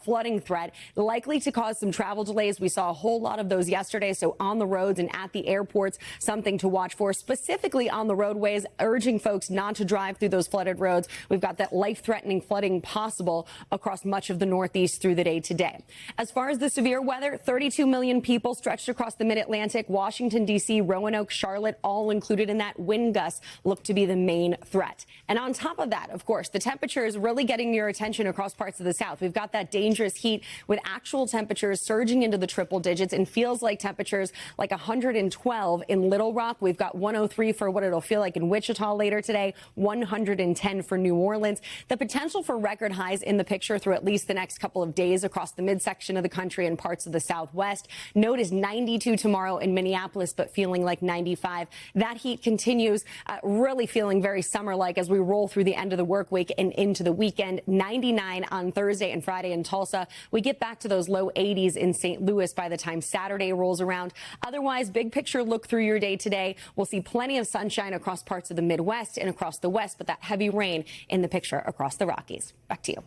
flooding threat, likely to cause some travel delays. We saw a whole lot of those yesterday. So on the roads and at the airports, something to watch for, specifically on the roadways, urging folks not to drive through those flooded roads. We've got that life-threatening flooding possible across much of the Northeast through the day today. As far as the severe weather, 32 million people stretched across the mid-Atlantic, Washington, D.C., Roanoke, Charlotte, all included in that. Wind gusts look to be the main threat. And on top of that, of course, the temperature is really getting your attention across parts of the South. We've got that dangerous heat with actual temperatures surging into the triple digits and feels like temperatures like 112 in Little Rock. We've got 103 for what it'll feel like in Wichita later today, 110 for New Orleans. The potential for record highs in the picture through at least the next couple of days across the midsection of the country and parts of the Southwest. Notice 92 tomorrow in Minneapolis, but feeling like 95. That heat continues, really feeling very summer-like as we roll through the end of the work week and into the weekend. 99 on Thursday and Friday in Tulsa. We get back to those low 80s in St. Louis by the time Saturday rolls around. Otherwise, big picture look through your day today. We'll see plenty of sunshine across parts of the Midwest and across the West, but that heavy rain in the picture across the Rockies. Back to you.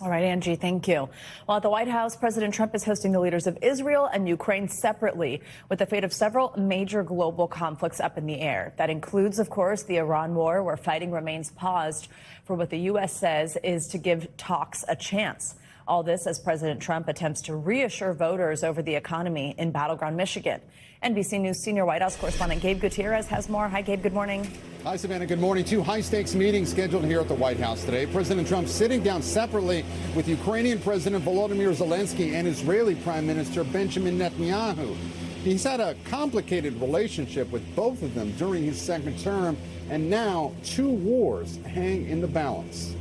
All right, Angie, thank you. Well, at the White House, President Trump is hosting the leaders of Israel and Ukraine separately, with the fate of several major global conflicts up in the air. That includes, of course, the Iran war, where fighting remains paused for what the U.S. says is to give talks a chance. All this as President Trump attempts to reassure voters over the economy in battleground Michigan. NBC News senior White House correspondent Gabe Gutierrez has more. Hi, Gabe. Good morning. Hi, Savannah. Good morning. 2 high-stakes meetings scheduled here at the White House today. President Trump sitting down separately with Ukrainian President Volodymyr Zelensky and Israeli Prime Minister Benjamin Netanyahu. He's had a complicated relationship with both of them during his second term, and now 2 wars hang in the balance.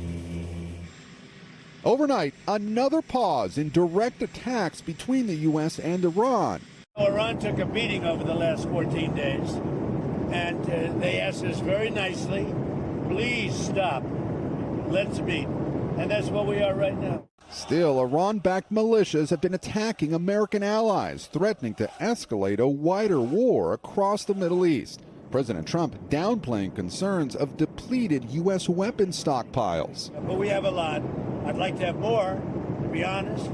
Overnight, another pause in direct attacks between the U.S. and Iran. Iran took a beating over the last 14 days, and they asked us very nicely, please stop. Let's meet. And that's what we are right now. Still, Iran-backed militias have been attacking American allies, threatening to escalate a wider war across the Middle East. President Trump downplaying concerns of depleted U.S. weapons stockpiles. But we have a lot. I'd like to have more, to be honest.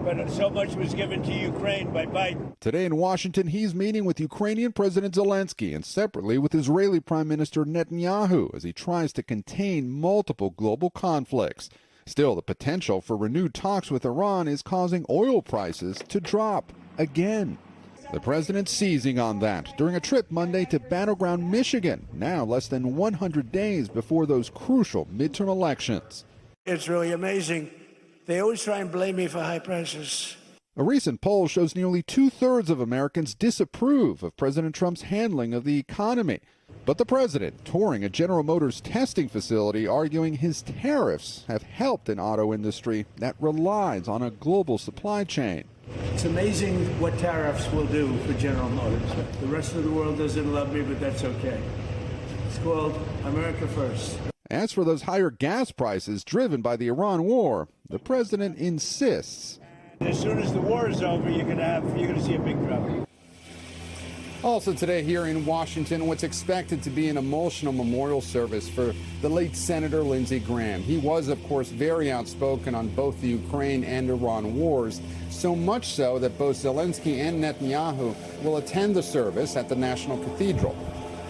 But so much was given to Ukraine by Biden. Today in Washington, he's meeting with Ukrainian President Zelensky and separately with Israeli Prime Minister Netanyahu as he tries to contain multiple global conflicts. Still, the potential for renewed talks with Iran is causing oil prices to drop again. The president seizing on that during a trip Monday to Battleground, Michigan, now less than 100 days before those crucial midterm elections. It's really amazing. They always try and blame me for high prices. A recent poll shows nearly 2/3 of Americans disapprove of President Trump's handling of the economy. But the president touring a General Motors testing facility, arguing his tariffs have helped an auto industry that relies on a global supply chain. It's amazing what tariffs will do for General Motors. The rest of the world doesn't love me, but that's okay. It's called America First. As for those higher gas prices driven by the Iran war, the president insists. As soon as the war is over, you're going to see a big drop. Also today here in Washington, what's expected to be an emotional memorial service for the late Senator Lindsey Graham. He was, of course, very outspoken on both the Ukraine and Iran wars, so much so that both Zelensky and Netanyahu will attend the service at the National Cathedral.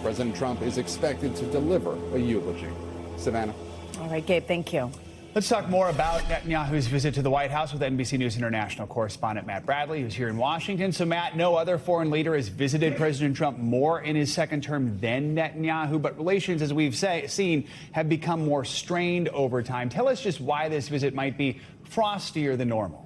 President Trump is expected to deliver a eulogy. Savannah. All right, Gabe, thank you. Let's talk more about Netanyahu's visit to the White House with NBC News International correspondent Matt Bradley, who's here in Washington. So, Matt, no other foreign leader has visited President Trump more in his second term than Netanyahu, but relations, as we've seen, have become more strained over time. Tell us just why this visit might be frostier than normal.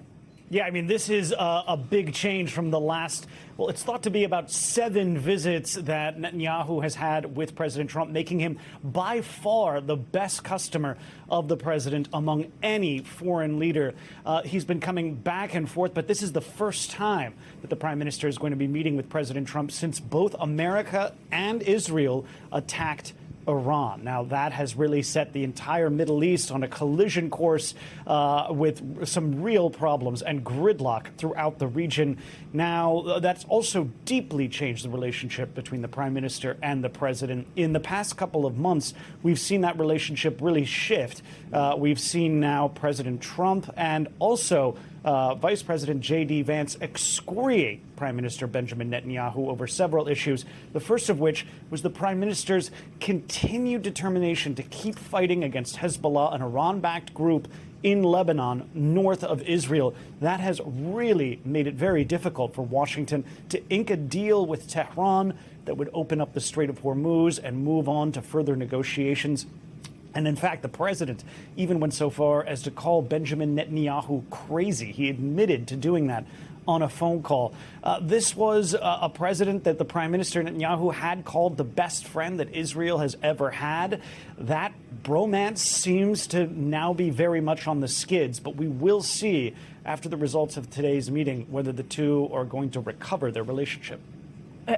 Yeah, I mean, this is a big change from the last, well, it's thought to be about 7 visits that Netanyahu has had with President Trump, making him by far the best customer of the president among any foreign leader. He's been coming back and forth, but this is the first time that the prime minister is going to be meeting with President Trump since both America and Israel attacked Iran. Now, that has really set the entire Middle East on a collision course with some real problems and gridlock throughout the region. Now, that's also deeply changed the relationship between the prime minister and the president. In the past couple of months, we've seen that relationship really shift. We've seen now President Trump and also Vice President J.D. Vance excoriate Prime Minister Benjamin Netanyahu over several issues, the first of which was the Prime Minister's continued determination to keep fighting against Hezbollah, an Iran-backed group in Lebanon, north of Israel. That has really made it very difficult for Washington to ink a deal with Tehran that would open up the Strait of Hormuz and move on to further negotiations. And in fact, the president even went so far as to call Benjamin Netanyahu crazy. He admitted to doing that on a phone call. This was a president that the Prime Minister Netanyahu had called the best friend that Israel has ever had. That bromance seems to now be very much on the skids, but we will see after the results of today's meeting whether the two are going to recover their relationship.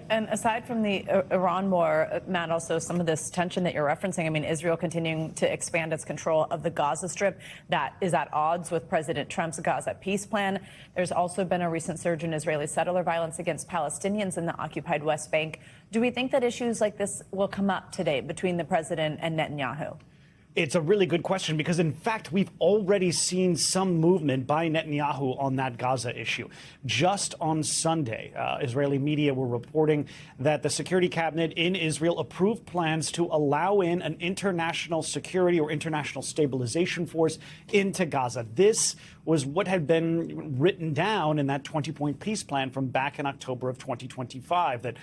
And aside from the Iran war, Matt, also some of this tension that you're referencing, I mean, Israel continuing to expand its control of the Gaza Strip, that is at odds with President Trump's Gaza peace plan. There's also been a recent surge in Israeli settler violence against Palestinians in the occupied West Bank. Do we think that issues like this will come up today between the president and Netanyahu? It's a really good question because, in fact, we've already seen some movement by Netanyahu on that Gaza issue. Just on Sunday, Israeli media were reporting that the security cabinet in Israel approved plans to allow in an international security or international stabilization force into Gaza. This was what had been written down in that 20-point peace plan from back in October of 2025 that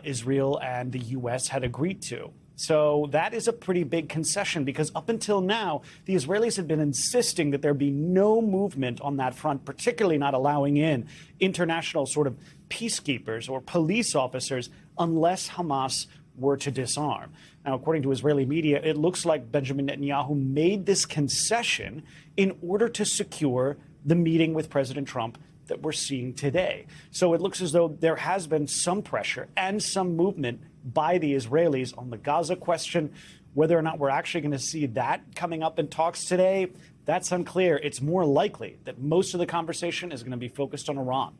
Israel and the U.S. had agreed to. So that is a pretty big concession because up until now, the Israelis had been insisting that there be no movement on that front, particularly not allowing in international sort of peacekeepers or police officers unless Hamas were to disarm. Now, according to Israeli media, it looks like Benjamin Netanyahu made this concession in order to secure the meeting with President Trump that we're seeing today. So it looks as though there has been some pressure and some movement by the Israelis on the Gaza question. Whether or not we're actually going to see that coming up in talks today, that's unclear. It's more likely that most of the conversation is going to be focused on Iran.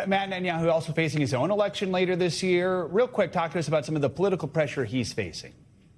Matt Netanyahu also facing his own election later this year. Real quick, talk to us about some of the political pressure he's facing.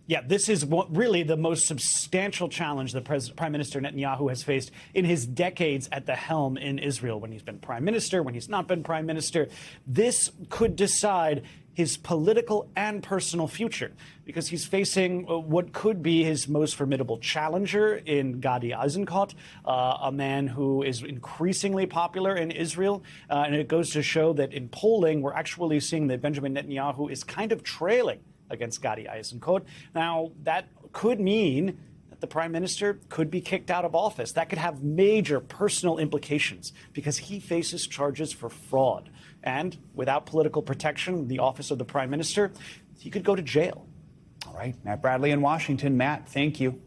Yeah, this is really the most substantial challenge that Prime Minister Netanyahu has faced in his decades at the helm in Israel, when he's been prime minister, when he's not been prime minister. This could decide his political and personal future, because he's facing what could be his most formidable challenger in Gadi Eisenkot, a man who is increasingly popular in Israel. And it goes to show that in polling, we're actually seeing that Benjamin Netanyahu is kind of trailing against Gadi Eisenkot. Now, that could mean that the prime minister could be kicked out of office. That could have major personal implications, because he faces charges for fraud. And without political protection, the office of the prime minister, he could go to jail. All right, Matt Bradley in Washington. Matt, thank you.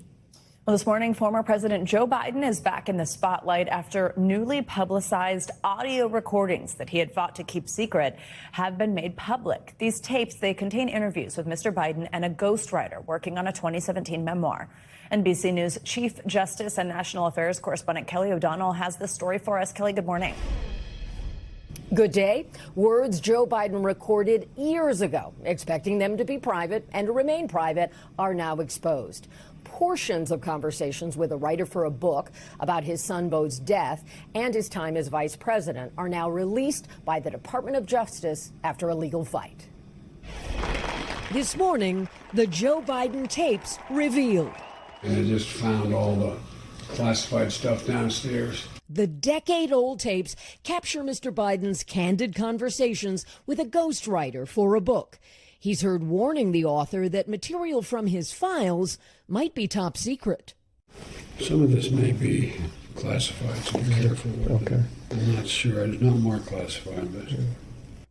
Well, this morning, former President Joe Biden is back in the spotlight after newly publicized audio recordings that he had fought to keep secret have been made public. These tapes, they contain interviews with Mr. Biden and a ghostwriter working on a 2017 memoir. NBC News Chief Justice and National Affairs correspondent Kelly O'Donnell has this story for us. Kelly, good morning. Good day. Words Joe Biden recorded years ago, expecting them to be private and to remain private, are now exposed. Portions of conversations with a writer for a book about his son Beau's death and his time as vice president are now released by the Department of Justice after a legal fight. This morning, the Joe Biden tapes revealed. And I just found all the classified stuff downstairs. The decade-old tapes capture Mr. Biden's candid conversations with a ghostwriter for a book. He's heard warning the author that material from his files might be top secret. Some of this may be classified, so be careful with it. I'm not sure. It's not more classified, but...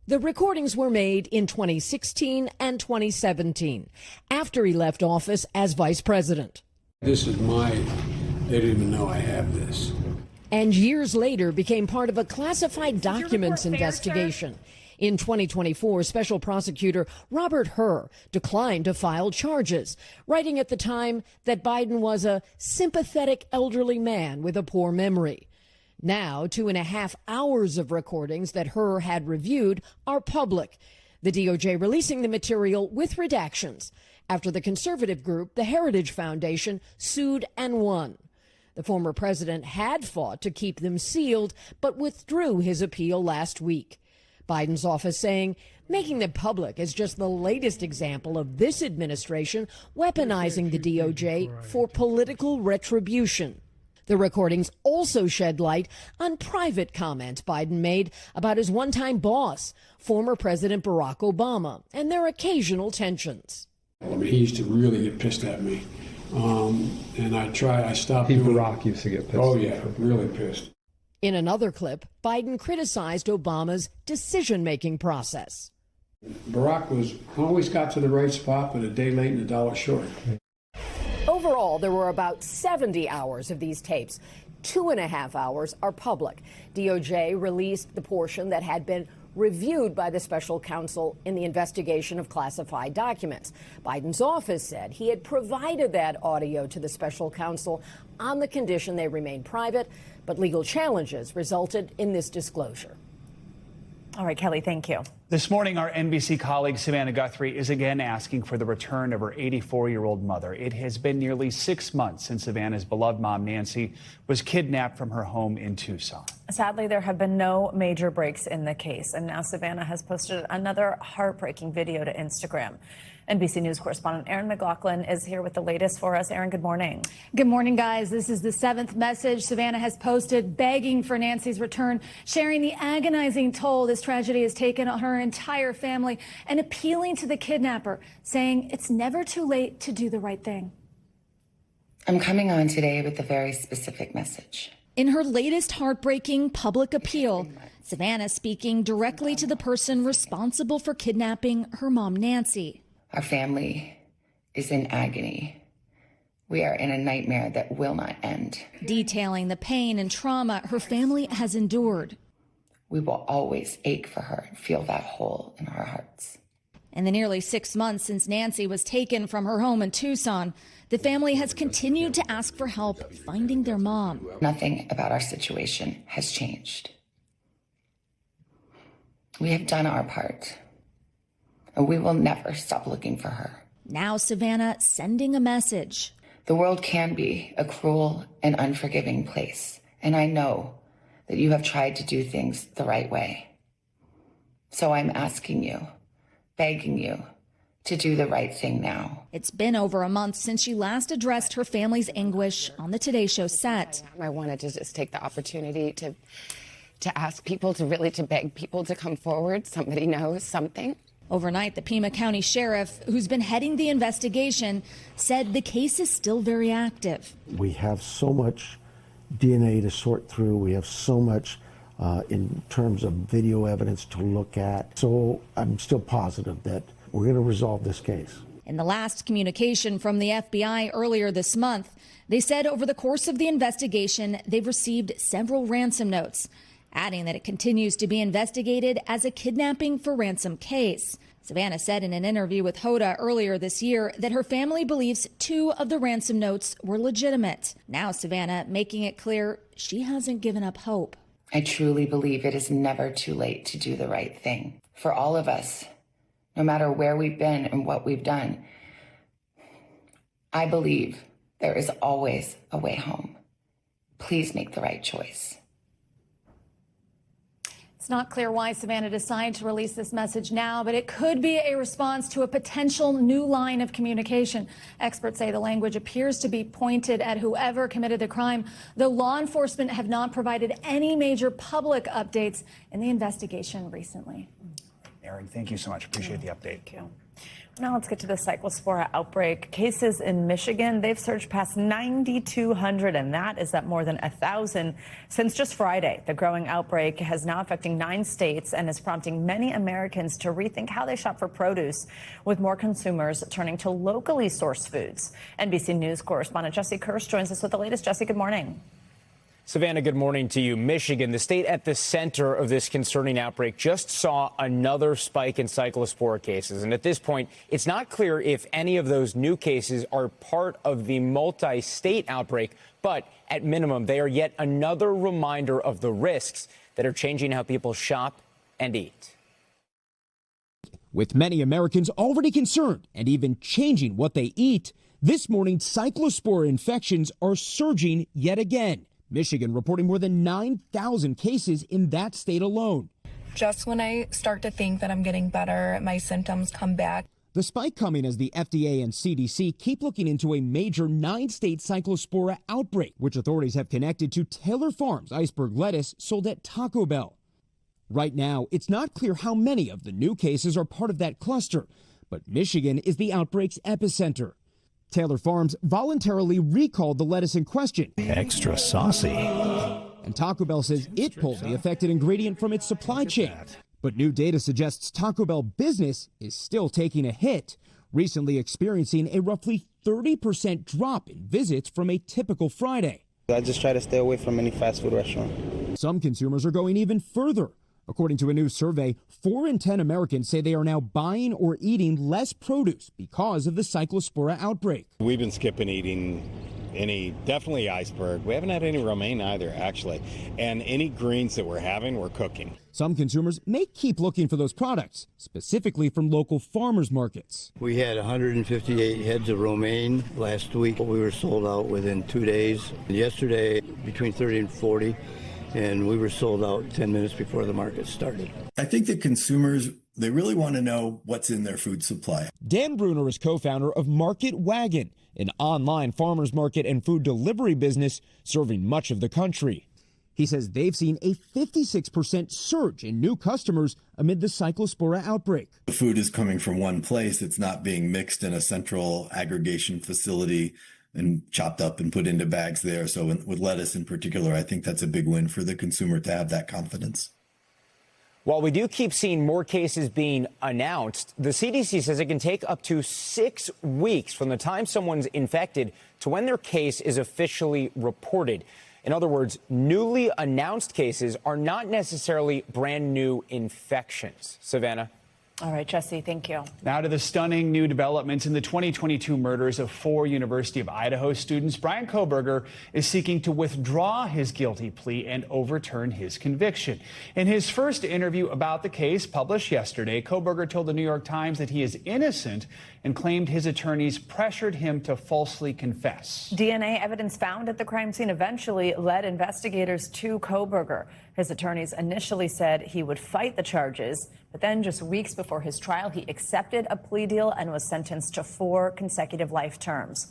The recordings were made in 2016 and 2017, after he left office as vice president. This is they didn't even know I have this. And years later became part of a classified documents investigation. In 2024, Special Prosecutor Robert Hur declined to file charges, writing at the time that Biden was a sympathetic elderly man with a poor memory. Now, 2.5 hours of recordings that Hur had reviewed are public, the DOJ releasing the material with redactions after the conservative group, the Heritage Foundation, sued and won. The former president had fought to keep them sealed, but withdrew his appeal last week. Biden's office saying making them public is just the latest example of this administration weaponizing the DOJ for political retribution. The recordings also shed light on private comments Biden made about his one-time boss, former President Barack Obama, and their occasional tensions. I mean, he used to really get pissed at me. And I stopped doing Barack used to get pissed. Oh, yeah, really pissed. In another clip, Biden criticized Obama's decision-making process. Barack always got to the right spot, but a day late and a dollar short. Overall, there were about 70 hours of these tapes. 2.5 hours are public. DOJ released the portion that had been reviewed by the special counsel in the investigation of classified documents. Biden's office said he had provided that audio to the special counsel on the condition they remain private, but legal challenges resulted in this disclosure. All right, Kelly, thank you. This morning, our NBC colleague Savannah Guthrie is again asking for the return of her 84-year-old mother. It has been nearly 6 months since Savannah's beloved mom, Nancy, was kidnapped from her home in Tucson. Sadly, there have been no major breaks in the case, and now Savannah has posted another heartbreaking video to Instagram. NBC News correspondent Erin McLaughlin is here with the latest for us. Erin, good morning. Good morning, guys. This is the 7th message Savannah has posted begging for Nancy's return, sharing the agonizing toll this tragedy has taken on her entire family, and appealing to the kidnapper, saying it's never too late to do the right thing. I'm coming on today with a very specific message. In her latest heartbreaking public appeal, Savannah speaking directly to the person responsible for kidnapping her mom, Nancy. Our family is in agony. We are in a nightmare that will not end. Detailing the pain and trauma her family has endured. We will always ache for her and feel that hole in our hearts. In the nearly 6 months since Nancy was taken from her home in Tucson, the family has continued to ask for help finding their mom. Nothing about our situation has changed. We have done our part, and we will never stop looking for her. Now Savannah sending a message. The world can be a cruel and unforgiving place, and I know that you have tried to do things the right way. So I'm asking you, begging you, to do the right thing now. It's been over a month since she last addressed her family's anguish on the Today Show set. I wanted to just take the opportunity to ask people to beg people to come forward. Somebody knows something. Overnight, the Pima County Sheriff, who's been heading the investigation, said the case is still very active. We have so much DNA to sort through. We have so much in terms of video evidence to look at. So I'm still positive that we're going to resolve this case. In the last communication from the FBI earlier this month, they said over the course of the investigation, they've received several ransom notes, adding that it continues to be investigated as a kidnapping for ransom case. Savannah said in an interview with Hoda earlier this year that her family believes 2 of the ransom notes were legitimate. Now Savannah making it clear she hasn't given up hope. I truly believe it is never too late to do the right thing. For all of us, no matter where we've been and what we've done, I believe there is always a way home. Please make the right choice. It's not clear why Savannah decided to release this message now, but it could be a response to a potential new line of communication. Experts say the language appears to be pointed at whoever committed the crime, though law enforcement have not provided any major public updates in the investigation recently. Erin, thank you so much. Appreciate the update. Thank you. Now let's get to the cyclospora outbreak. Cases in Michigan, they've surged past 9,200, and that is up more than 1,000 since just Friday. The growing outbreak has now affecting 9 states and is prompting many Americans to rethink how they shop for produce, with more consumers turning to locally sourced foods. NBC News correspondent Jesse Kirsch joins us with the latest. Jesse, good morning. Savannah, good morning to you. Michigan, the state at the center of this concerning outbreak, just saw another spike in cyclospora cases. And at this point, it's not clear if any of those new cases are part of the multi-state outbreak, but at minimum, they are yet another reminder of the risks that are changing how people shop and eat. With many Americans already concerned and even changing what they eat, this morning cyclospora infections are surging yet again. Michigan reporting more than 9,000 cases in that state alone. Just when I start to think that I'm getting better, my symptoms come back. The spike coming as the FDA and CDC keep looking into a major 9-state cyclospora outbreak, which authorities have connected to Taylor Farms iceberg lettuce sold at Taco Bell. Right now, it's not clear how many of the new cases are part of that cluster, but Michigan is the outbreak's epicenter. Taylor Farms voluntarily recalled the lettuce in question. Extra saucy. And Taco Bell says it pulled the affected ingredient from its supply chain. But new data suggests Taco Bell business is still taking a hit, recently experiencing a roughly 30% drop in visits from a typical Friday. I just try to stay away from any fast food restaurant. Some consumers are going even further. According to a new survey, 4 in 10 Americans say they are now buying or eating less produce because of the cyclospora outbreak. We've been skipping eating definitely iceberg. We haven't had any romaine either, actually. And any greens that we're having, we're cooking. Some consumers may keep looking for those products, specifically from local farmers markets. We had 158 heads of romaine last week. We were sold out within 2 days. Yesterday, between 30 and 40. And we were sold out 10 minutes before the market started. I think that consumers, they really want to know what's in their food supply. Dan Bruner is co-founder of Market Wagon, an online farmers market and food delivery business serving much of the country. He says they've seen a 56% surge in new customers amid the cyclospora outbreak. The food is coming from one place. It's not being mixed in a central aggregation facility and chopped up and put into bags there. So with lettuce in particular, I think that's a big win for the consumer to have that confidence. While we do keep seeing more cases being announced, the CDC says it can take up to 6 weeks from the time someone's infected to when their case is officially reported. In other words, newly announced cases are not necessarily brand new infections. Savannah? All right, Jesse, thank you. Now to the stunning new developments in the 2022 murders of 4 University of Idaho students. Bryan Kohberger is seeking to withdraw his guilty plea and overturn his conviction. In his first interview about the case published yesterday, Kohberger told the New York Times that he is innocent and claimed his attorneys pressured him to falsely confess. DNA evidence found at the crime scene eventually led investigators to Kohberger. His attorneys initially said he would fight the charges, but then just weeks before his trial, he accepted a plea deal and was sentenced to 4 consecutive life terms.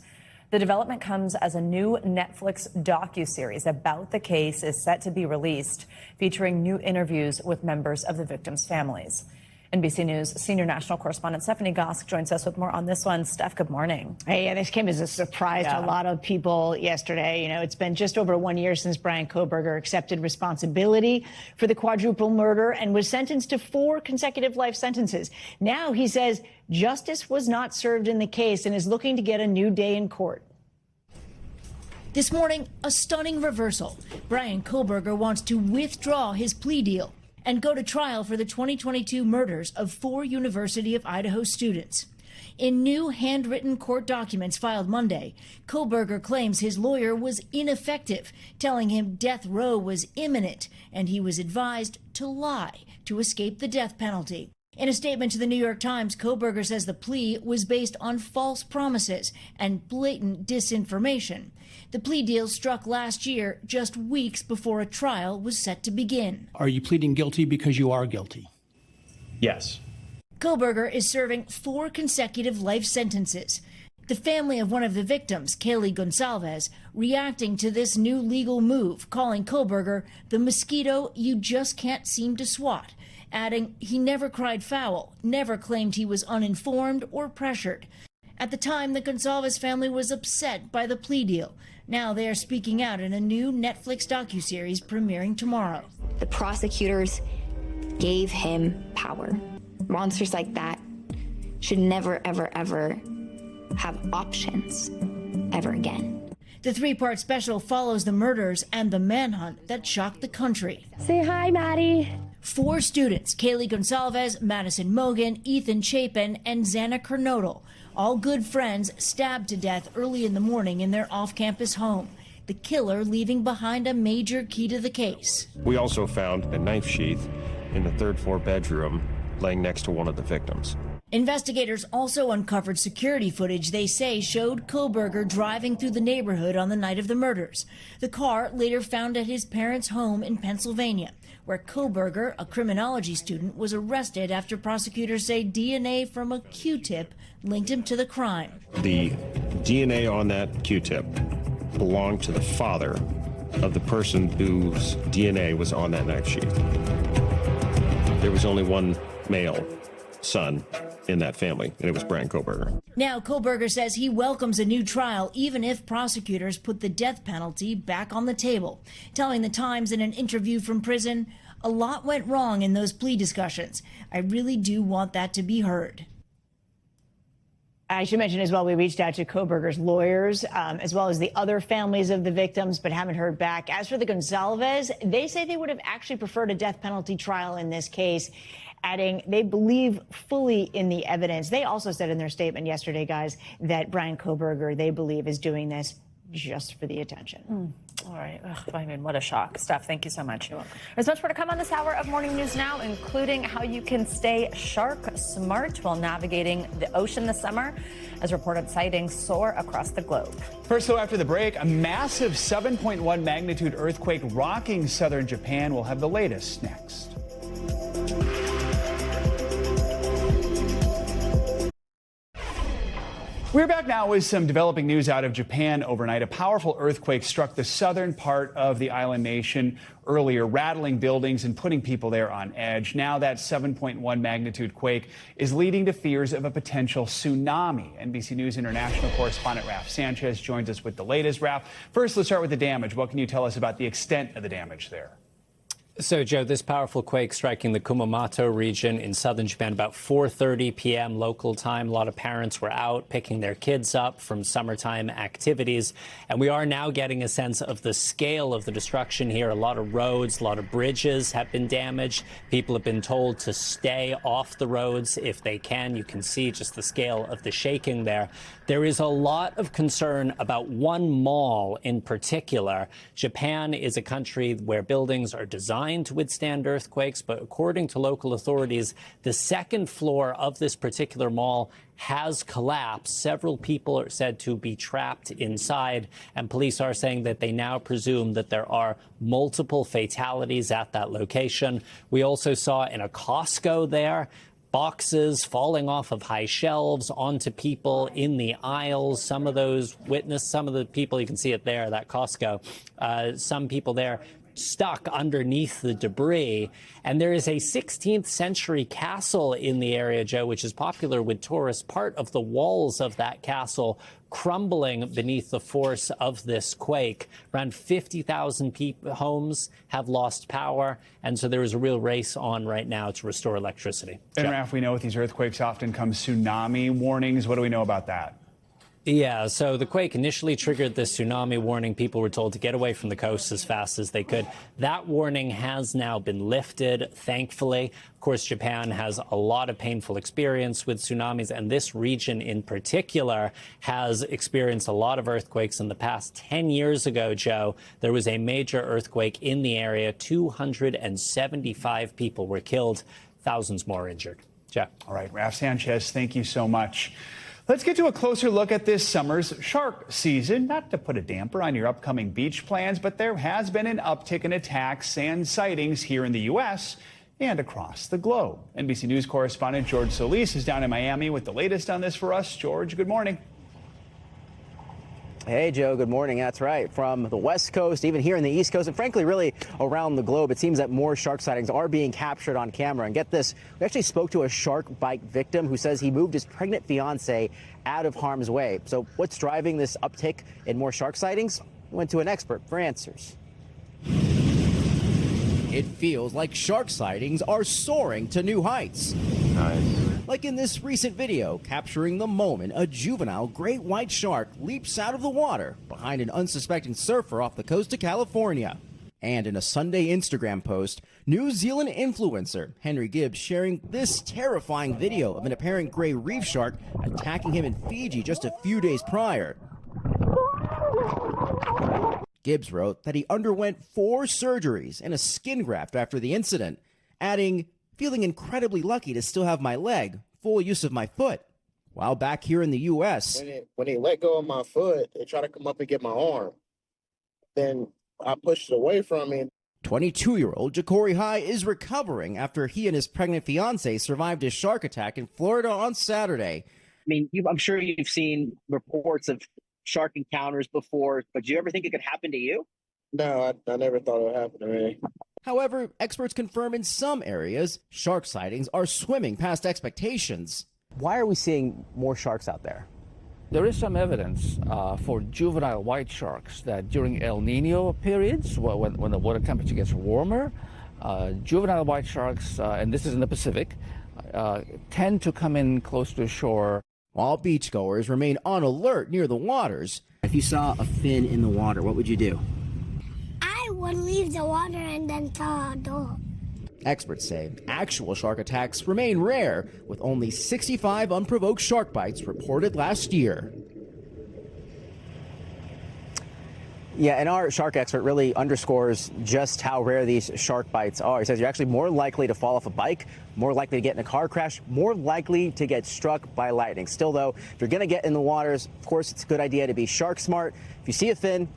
The development comes as a new Netflix docuseries about the case is set to be released, featuring new interviews with members of the victims' families. NBC News senior national correspondent Stephanie Gosk joins us with more on this one. Steph, good morning. Hey, yeah, this came as a surprise to a lot of people yesterday. You know, it's been just over 1 year since Bryan Kohberger accepted responsibility for the quadruple murder and was sentenced to 4 consecutive life sentences. Now he says justice was not served in the case and is looking to get a new day in court. This morning, a stunning reversal. Bryan Kohberger wants to withdraw his plea deal and go to trial for the 2022 murders of 4 University of Idaho students. In new handwritten court documents filed Monday, Kohberger claims his lawyer was ineffective, telling him death row was imminent, and he was advised to lie to escape the death penalty. In a statement to the New York Times, Kohberger says the plea was based on false promises and blatant disinformation. The plea deal struck last year, just weeks before a trial was set to begin. Are you pleading guilty because you are guilty? Yes. Kohberger is serving 4 consecutive life sentences. The family of one of the victims, Kaylee Gonsalves, reacting to this new legal move, calling Kohberger the mosquito you just can't seem to swat, adding he never cried foul, never claimed he was uninformed or pressured. At the time, the Gonsalves family was upset by the plea deal. Now they are speaking out in a new Netflix docuseries premiering tomorrow. The prosecutors gave him power. Monsters like that should never, ever, ever have options ever again. The 3-part special follows the murders and the manhunt that shocked the country. Say hi, Maddie. 4 students, Kaylee Gonsalves, Madison Mogen, Ethan Chapin, and Xana Kernodle, all good friends, stabbed to death early in the morning in their off-campus home. The killer leaving behind a major key to the case. We also found a knife sheath in the 3rd floor bedroom laying next to one of the victims. Investigators also uncovered security footage they say showed Kohberger driving through the neighborhood on the night of the murders. The car later found at his parents' home in Pennsylvania, where Kohberger, a criminology student, was arrested after prosecutors say DNA from a Q-tip linked him to the crime. The DNA on that Q-tip belonged to the father of the person whose DNA was on that knife sheath. There was only one male son in that family, and it was Bryan Kohberger. Now, Kohberger says he welcomes a new trial, even if prosecutors put the death penalty back on the table, telling the Times in an interview from prison, "A lot went wrong in those plea discussions. I really do want that to be heard." I should mention as well, we reached out to Kohberger's lawyers, as well as the other families of the victims, but haven't heard back. As for the Gonsalves, they say they would have actually preferred a death penalty trial in this case, adding they believe fully in the evidence. They also said in their statement yesterday, guys, that Bryan Kohberger, they believe, is doing this just for the attention. All right. Ugh, I mean, what a shock. Steph, thank you so much. You're welcome. There's much more to come on this hour of Morning News Now, including how you can stay shark smart while navigating the ocean this summer, as reported sightings soar across the globe. First, though, after the break, a massive 7.1 magnitude earthquake rocking southern Japan. We'll have the latest next. We're back now with some developing news out of Japan overnight. A powerful earthquake struck the southern part of the island nation earlier, rattling buildings and putting people there on edge. Now that 7.1 magnitude quake is leading to fears of a potential tsunami. NBC News international correspondent Raf Sanchez joins us with the latest. Raf, first, let's start with the damage. What can you tell us about the extent of the damage there? So, Joe, this powerful quake striking the Kumamoto region in southern Japan about 4:30 p.m. local time. A lot of parents were out picking their kids up from summertime activities. And we are now getting a sense of the scale of the destruction here. A lot of roads, a lot of bridges have been damaged. People have been told to stay off the roads if they can. You can see just the scale of the shaking there. There is a lot of concern about one mall in particular. Japan is a country where buildings are designed to withstand earthquakes, but according to local authorities, the second floor of this particular mall has collapsed. Several people are said to be trapped inside, and police are saying that they now presume that there are multiple fatalities at that location. We also saw in a Costco there, boxes falling off of high shelves onto people in the aisles. Some of those witnessed, some of the people, you can see it there, that Costco, some people there stuck underneath the debris. And there is a 16th century castle in the area, Joe, which is popular with tourists. Part of the walls of that castle crumbling beneath the force of this quake. Around 50,000 homes have lost power. And so there is a real race on right now to restore electricity. And Raf, we know with these earthquakes often come tsunami warnings. What do we know about that? Yeah, so the quake initially triggered the tsunami warning. People were told to get away from the coast as fast as they could. That warning has now been lifted, thankfully. Of course, Japan has a lot of painful experience with tsunamis, and this region in particular has experienced a lot of earthquakes in the past. 10 years ago, Joe, there was a major earthquake in the area. 275 people were killed, thousands more injured. Joe. All right, Raf Sanchez, thank you so much. Let's get to a closer look at this summer's shark season. Not to put a damper on your upcoming beach plans, but there has been an uptick in attacks and sightings here in the U.S. and across the globe. NBC News correspondent George Solis is down in Miami with the latest on this for us. George, good morning. Hey, Joe, good morning. That's right. From the West Coast, even here in the East Coast, and frankly, really around the globe, it seems that more shark sightings are being captured on camera. And get this, we actually spoke to a shark bite victim who says he moved his pregnant fiance out of harm's way. So what's driving this uptick in more shark sightings? We went to an expert for answers. It feels like shark sightings are soaring to new heights. Nice. Like in this recent video capturing the moment a juvenile great white shark leaps out of the water behind an unsuspecting surfer off the coast of California. And in a Sunday Instagram post, New Zealand influencer Henry Gibbs sharing this terrifying video of an apparent gray reef shark attacking him in Fiji just a few days prior. Gibbs wrote that he underwent 4 surgeries and a skin graft after the incident, adding, "Feeling incredibly lucky to still have my leg, full use of my foot." While back here in the U.S., when they let go of my foot, they try to come up and get my arm. Then I pushed it away from me. 22-year-old Ja'Cory High is recovering after he and his pregnant fiancée survived a shark attack in Florida on Saturday. I mean, I'm sure you've seen reports of shark encounters before, but do you ever think it could happen to you? No, I never thought it would happen to me. However, experts confirm in some areas, shark sightings are swimming past expectations. Why are we seeing more sharks out there? There is some evidence for juvenile white sharks that during El Nino periods, when the water temperature gets warmer, juvenile white sharks, and this is in the Pacific, tend to come in close to shore. While beachgoers remain on alert near the waters. If you saw a fin in the water, what would you do? I would leave the water and then tell a dog. Experts say actual shark attacks remain rare, with only 65 unprovoked shark bites reported last year. Yeah, and our shark expert really underscores just how rare these shark bites are. He says you're actually more likely to fall off a bike, more likely to get in a car crash, more likely to get struck by lightning. Still, though, if you're going to get in the waters, of course, it's a good idea to be shark smart. If you see a fin,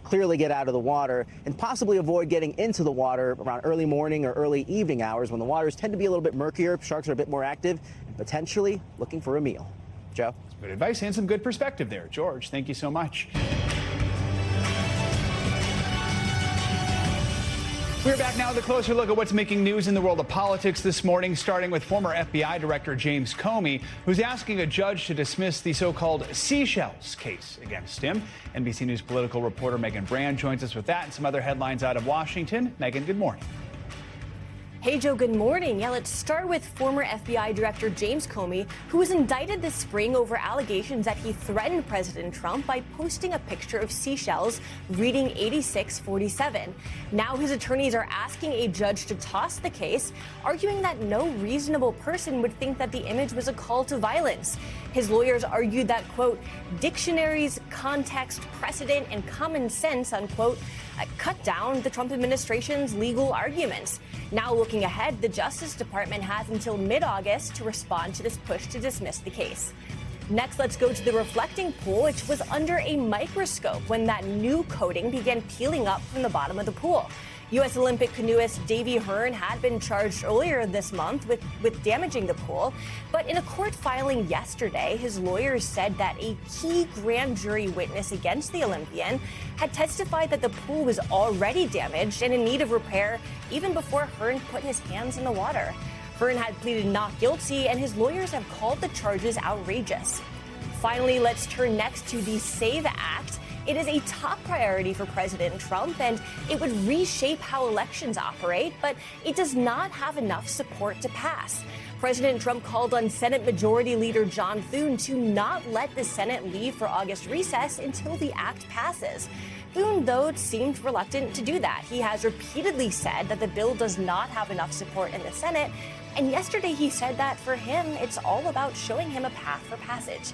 clearly get out of the water and possibly avoid getting into the water around early morning or early evening hours when the waters tend to be a little bit murkier, sharks are a bit more active, and potentially looking for a meal. Joe? Good advice and some good perspective there. George, thank you so much. We're back now with a closer look at what's making news in the world of politics this morning, starting with former FBI Director James Comey, who's asking a judge to dismiss the so-called Seashells case against him. NBC News political reporter Megan Brand joins us with that and some other headlines out of Washington. Megan, good morning. Hey, Joe, good morning. Yeah, let's start with former FBI Director James Comey, who was indicted this spring over allegations that he threatened President Trump by posting a picture of seashells reading 8647. Now his attorneys are asking a judge to toss the case, arguing that no reasonable person would think that the image was a call to violence. His lawyers argued that, quote, dictionaries, context, precedent, and common sense, unquote, cut down the Trump administration's legal arguments. Now looking ahead, the Justice Department has until mid-August to respond to this push to dismiss the case. Next, let's go to the reflecting pool, which was under a microscope when that new coating began peeling up from the bottom of the pool. U.S. Olympic canoeist Davy Hearn had been charged earlier this month with damaging the pool. But in a court filing yesterday, his lawyers said that a key grand jury witness against the Olympian had testified that the pool was already damaged and in need of repair even before Hearn put his hands in the water. Hearn had pleaded not guilty, and his lawyers have called the charges outrageous. Finally, let's turn next to the SAVE Act. It is a top priority for President Trump, and it would reshape how elections operate, but it does not have enough support to pass. President Trump called on Senate Majority Leader John Thune to not let the Senate leave for August recess until the act passes. Thune, though, seemed reluctant to do that. He has repeatedly said that the bill does not have enough support in the Senate, and yesterday he said that for him, it's all about showing him a path for passage.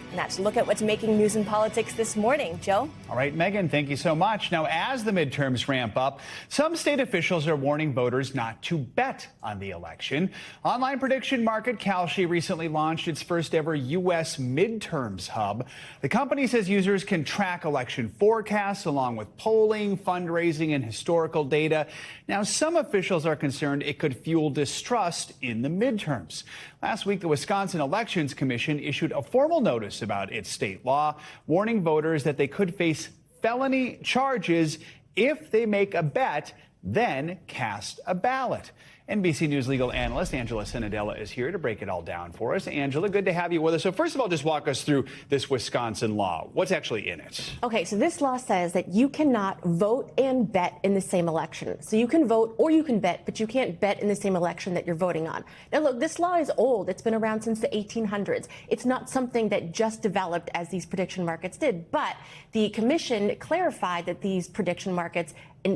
And that's a look at what's making news in politics this morning. Joe? All right, Megan, thank you so much. Now, as the midterms ramp up, some state officials are warning voters not to bet on the election. Online prediction market Kalshi recently launched its first ever U.S. midterms hub. The company says users can track election forecasts along with polling, fundraising, and historical data. Now, some officials are concerned it could fuel distrust in the midterms. Last week, the Wisconsin Elections Commission issued a formal notice about its state law, warning voters that they could face felony charges if they make a bet, then cast a ballot. NBC News legal analyst Angela Cinnadella is here to break it all down for us. Angela, good to have you with us. So first of all, just walk us through this Wisconsin law. What's actually in it? Okay, so this law says that you cannot vote and bet in the same election. So you can vote or you can bet, but you can't bet in the same election that you're voting on. Now, look, this law is old. It's been around since the 1800s. It's not something that just developed as these prediction markets did. But the commission clarified that these prediction markets,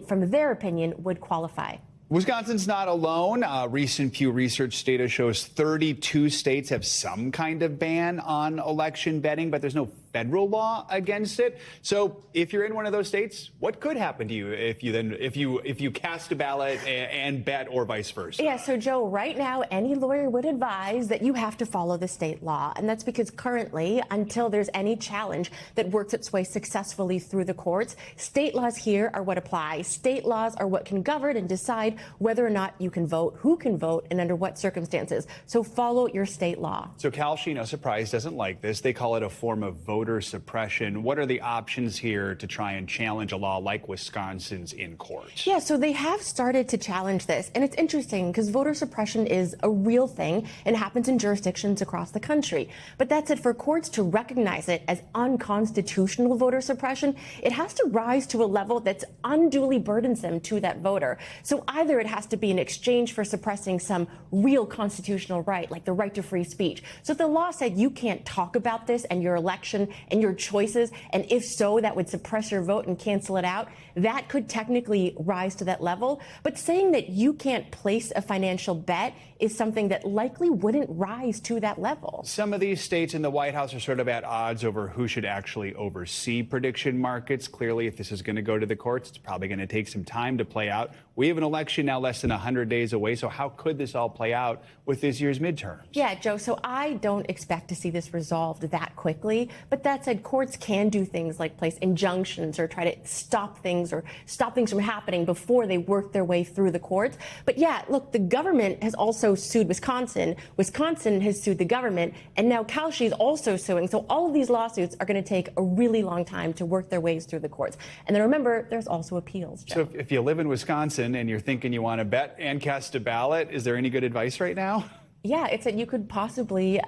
from their opinion, would qualify. Wisconsin's not alone. Recent Pew Research data shows 32 states have some kind of ban on election betting, but there's no federal law against it. So if you're in one of those states, what could happen to you if you cast a ballot and bet, or vice versa? Yeah, so Joe, right now, any lawyer would advise that you have to follow the state law. And that's because currently, until there's any challenge that works its way successfully through the courts, state laws here are what apply. State laws are what can govern and decide whether or not you can vote, who can vote, and under what circumstances. So follow your state law. So Kalshi, no surprise, doesn't like this. They call it a form of voter suppression. What are the options here to try and challenge a law like Wisconsin's in court? Yeah, so they have started to challenge this. And it's interesting because voter suppression is a real thing and happens in jurisdictions across the country. But that's it. For courts to recognize it as unconstitutional voter suppression, it has to rise to a level that's unduly burdensome to that voter. So either it has to be in exchange for suppressing some real constitutional right, like the right to free speech. So if the law said you can't talk about this and your election and your choices, and if so, that would suppress your vote and cancel it out, that could technically rise to that level. But saying that you can't place a financial bet is something that likely wouldn't rise to that level. Some of these states in the White House are sort of at odds over who should actually oversee prediction markets. Clearly, if this is going to go to the courts, it's probably going to take some time to play out. We have an election now less than 100 days away. So how could this all play out with this year's midterms? Yeah, Joe, so I don't expect to see this resolved that quickly. But that said, courts can do things like place injunctions or try to stop things from happening before they work their way through the courts. But yeah, look, the government has also sued Wisconsin. Wisconsin has sued the government. And now Kalshi is also suing. So all of these lawsuits are going to take a really long time to work their ways through the courts. And then remember, there's also appeals, Joe. So if you live in Wisconsin and you're thinking you want to bet and cast a ballot, is there any good advice right now? Yeah, it's that you could possibly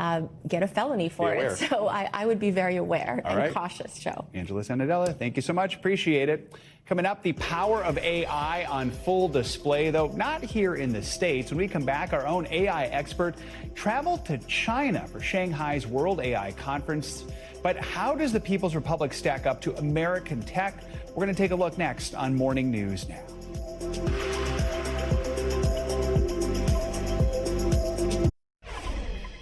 get a felony for it. So I would be very aware and cautious, Joe. Angela Sanadella, thank you so much. Appreciate it. Coming up, the power of AI on full display, though not here in the States. When we come back, our own AI expert traveled to China for Shanghai's World AI Conference. But how does the People's Republic stack up to American tech? We're going to take a look next on Morning News Now.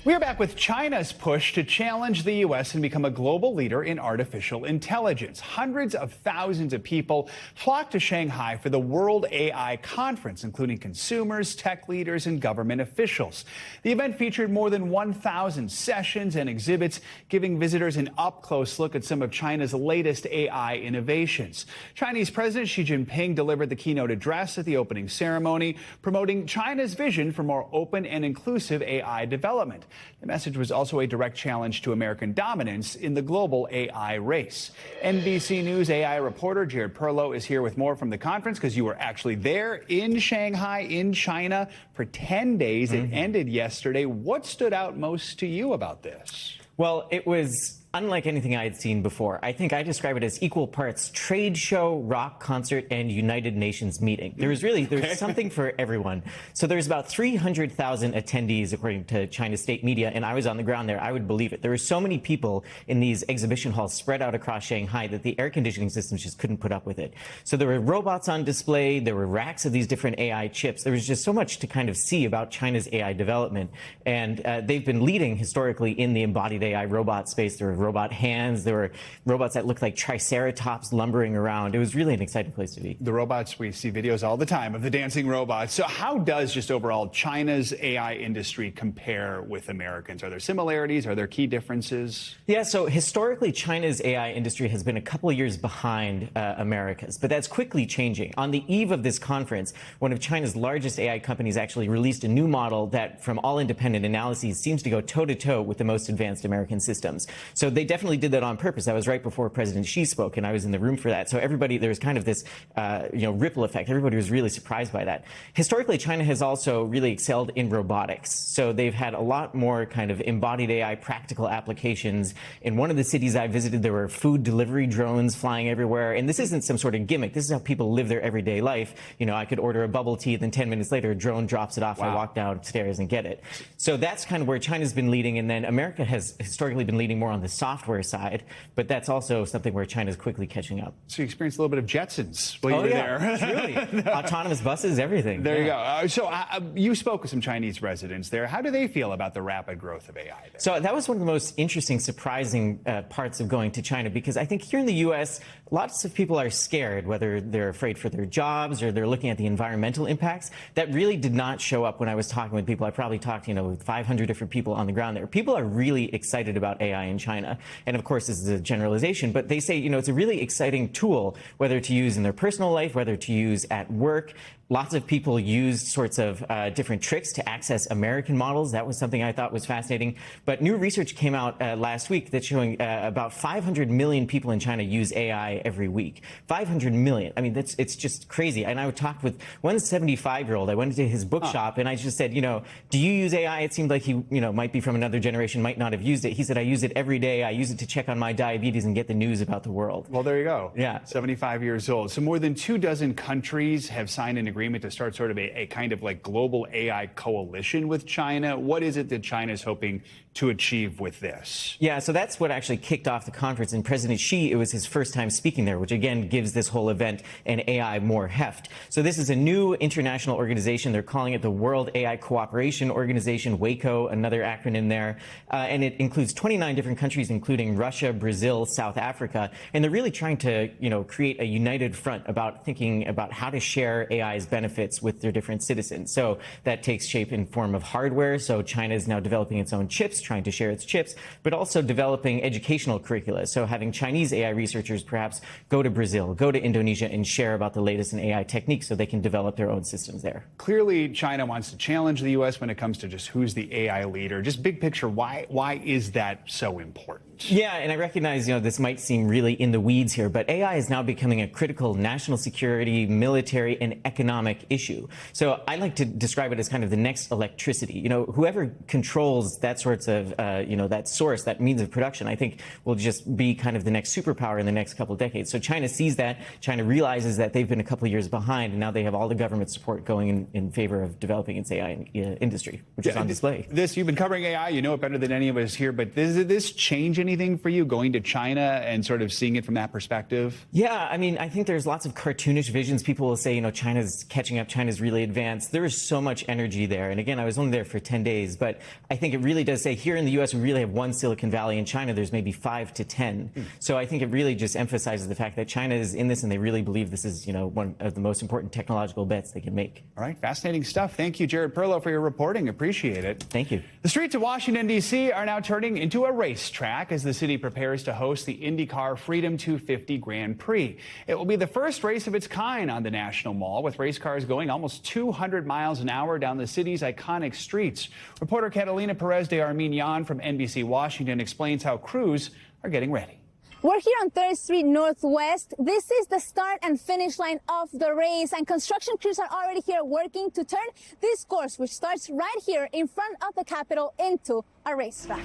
We're back with China's push to challenge the U.S. and become a global leader in artificial intelligence. Hundreds of thousands of people flocked to Shanghai for the World AI Conference, including consumers, tech leaders, and government officials. The event featured more than 1,000 sessions and exhibits, giving visitors an up-close look at some of China's latest AI innovations. Chinese President Xi Jinping delivered the keynote address at the opening ceremony, promoting China's vision for more open and inclusive AI development. The message was also a direct challenge to American dominance in the global AI race. NBC News AI reporter Jared Perlow is here with more from the conference because you were actually there in Shanghai, in China, for 10 days. It ended yesterday. What stood out most to you about this? Well, it was unlike anything I had seen before. I think I describe it as equal parts trade show, rock concert, and United Nations meeting. There's something for everyone. So there's about 300,000 attendees, according to China's state media, and I was on the ground there. I would believe it. There were so many people in these exhibition halls spread out across Shanghai that the air conditioning systems just couldn't put up with it. So there were robots on display. There were racks of these different AI chips. There was just so much to kind of see about China's AI development. And they've been leading historically in the embodied AI robot space. There were robot hands. There were robots that looked like triceratops lumbering around. It was really an exciting place to be. The robots, we see videos all the time of the dancing robots. So how does just overall China's AI industry compare with Americans? Are there similarities? Are there key differences? Yeah, so historically, China's AI industry has been a couple of years behind America's, but that's quickly changing. On the eve of this conference, one of China's largest AI companies actually released a new model that, from all independent analyses, seems to go toe-to-toe with the most advanced American systems. So they definitely did that on purpose. That was right before President Xi spoke, and I was in the room for that. So everybody, there was kind of this, ripple effect. Everybody was really surprised by that. Historically, China has also really excelled in robotics. So they've had a lot more kind of embodied AI practical applications. In one of the cities I visited, there were food delivery drones flying everywhere. And this isn't some sort of gimmick. This is how people live their everyday life. You know, I could order a bubble tea, then 10 minutes later, a drone drops it off. Wow. I walk downstairs and get it. So that's kind of where China's been leading. And then America has historically been leading more on the software side, but that's also something where China's quickly catching up. So you experienced a little bit of Jetsons while you were there. Truly. Autonomous buses, everything. There you go. So you spoke with some Chinese residents there. How do they feel about the rapid growth of AI there? So that was one of the most interesting, surprising parts of going to China, because I think here in the U.S., lots of people are scared, whether they're afraid for their jobs or they're looking at the environmental impacts. That really did not show up when I was talking with people. I probably talked, with 500 different people on the ground there. People are really excited about AI in China. And of course, this is a generalization, but they say, it's a really exciting tool, whether to use in their personal life, whether to use at work. Lots of people used sorts of different tricks to access American models. That was something I thought was fascinating. But new research came out last week that's showing about 500 million people in China use AI every week. 500 million. I mean, it's just crazy. And I would talk with one 75-year-old. I went into his bookshop and I just said, do you use AI? It seemed like he, might be from another generation, might not have used it. He said, I use it every day. I use it to check on my diabetes and get the news about the world. Well, there you go. Yeah. 75 years old. So more than 24 countries have signed an agreement to start sort of a kind of like global AI coalition with China. What is it that China is hoping to achieve with this? Yeah, so that's what actually kicked off the conference. And President Xi, it was his first time speaking there, which again gives this whole event and AI more heft. So this is a new international organization. They're calling it the World AI Cooperation Organization, WACO, another acronym there. And it includes 29 different countries, including Russia, Brazil, South Africa. And they're really trying to, create a united front about thinking about how to share AI's benefits with their different citizens. So that takes shape in form of hardware. So China is now developing its own chips, trying to share its chips, but also developing educational curricula. So having Chinese AI researchers perhaps go to Brazil, go to Indonesia, and share about the latest in AI techniques so they can develop their own systems there. Clearly, China wants to challenge the U.S. when it comes to just who's the AI leader. Just big picture, why is that so important? Yeah, and I recognize, this might seem really in the weeds here, but AI is now becoming a critical national security, military, and economic issue. So I like to describe it as kind of the next electricity. Whoever controls that sorts of, that source, that means of production, I think will just be kind of the next superpower in the next couple of decades. So China sees that. China realizes that they've been a couple of years behind, and now they have all the government support going in favor of developing its AI industry, which is on display. You've been covering AI. You know it better than any of us here, but does this change anything for you going to China and sort of seeing it from that perspective? Yeah, I think there's lots of cartoonish visions. People will say, China's catching up, China's really advanced. There is so much energy there. And again, I was only there for 10 days, but I think it really does say here in the U.S., we really have one Silicon Valley. In China, there's maybe 5 to 10. So I think it really just emphasizes the fact that China is in this and they really believe this is, one of the most important technological bets they can make. All right, fascinating stuff. Thank you, Jared Perlow, for your reporting. Appreciate it. Thank you. The streets of Washington, D.C. are now turning into a racetrack as the city prepares to host the IndyCar Freedom 250 Grand Prix. It will be the first race of its kind on the National Mall, with race cars going almost 200 miles an hour down the city's iconic streets. Reporter Catalina Perez de Armignan from NBC Washington explains how crews are getting ready. We're here on 3rd Street Northwest. This is the start and finish line of the race, and construction crews are already here working to turn this course, which starts right here in front of the Capitol, into a racetrack.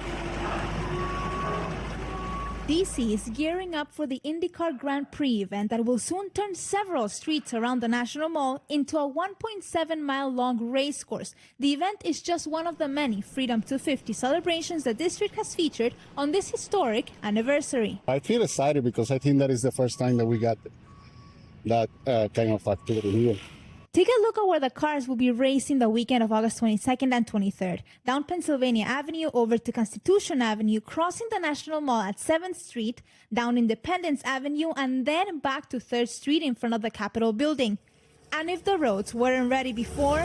DC is gearing up for the IndyCar Grand Prix event that will soon turn several streets around the National Mall into a 1.7-mile-long race course. The event is just one of the many Freedom 250 celebrations the district has featured on this historic anniversary. I feel excited because I think that is the first time that we got that kind of activity here. Take a look at where the cars will be racing the weekend of August 22nd and 23rd. Down Pennsylvania Avenue over to Constitution Avenue, crossing the National Mall at 7th Street, down Independence Avenue, and then back to 3rd Street in front of the Capitol building. And if the roads weren't ready before,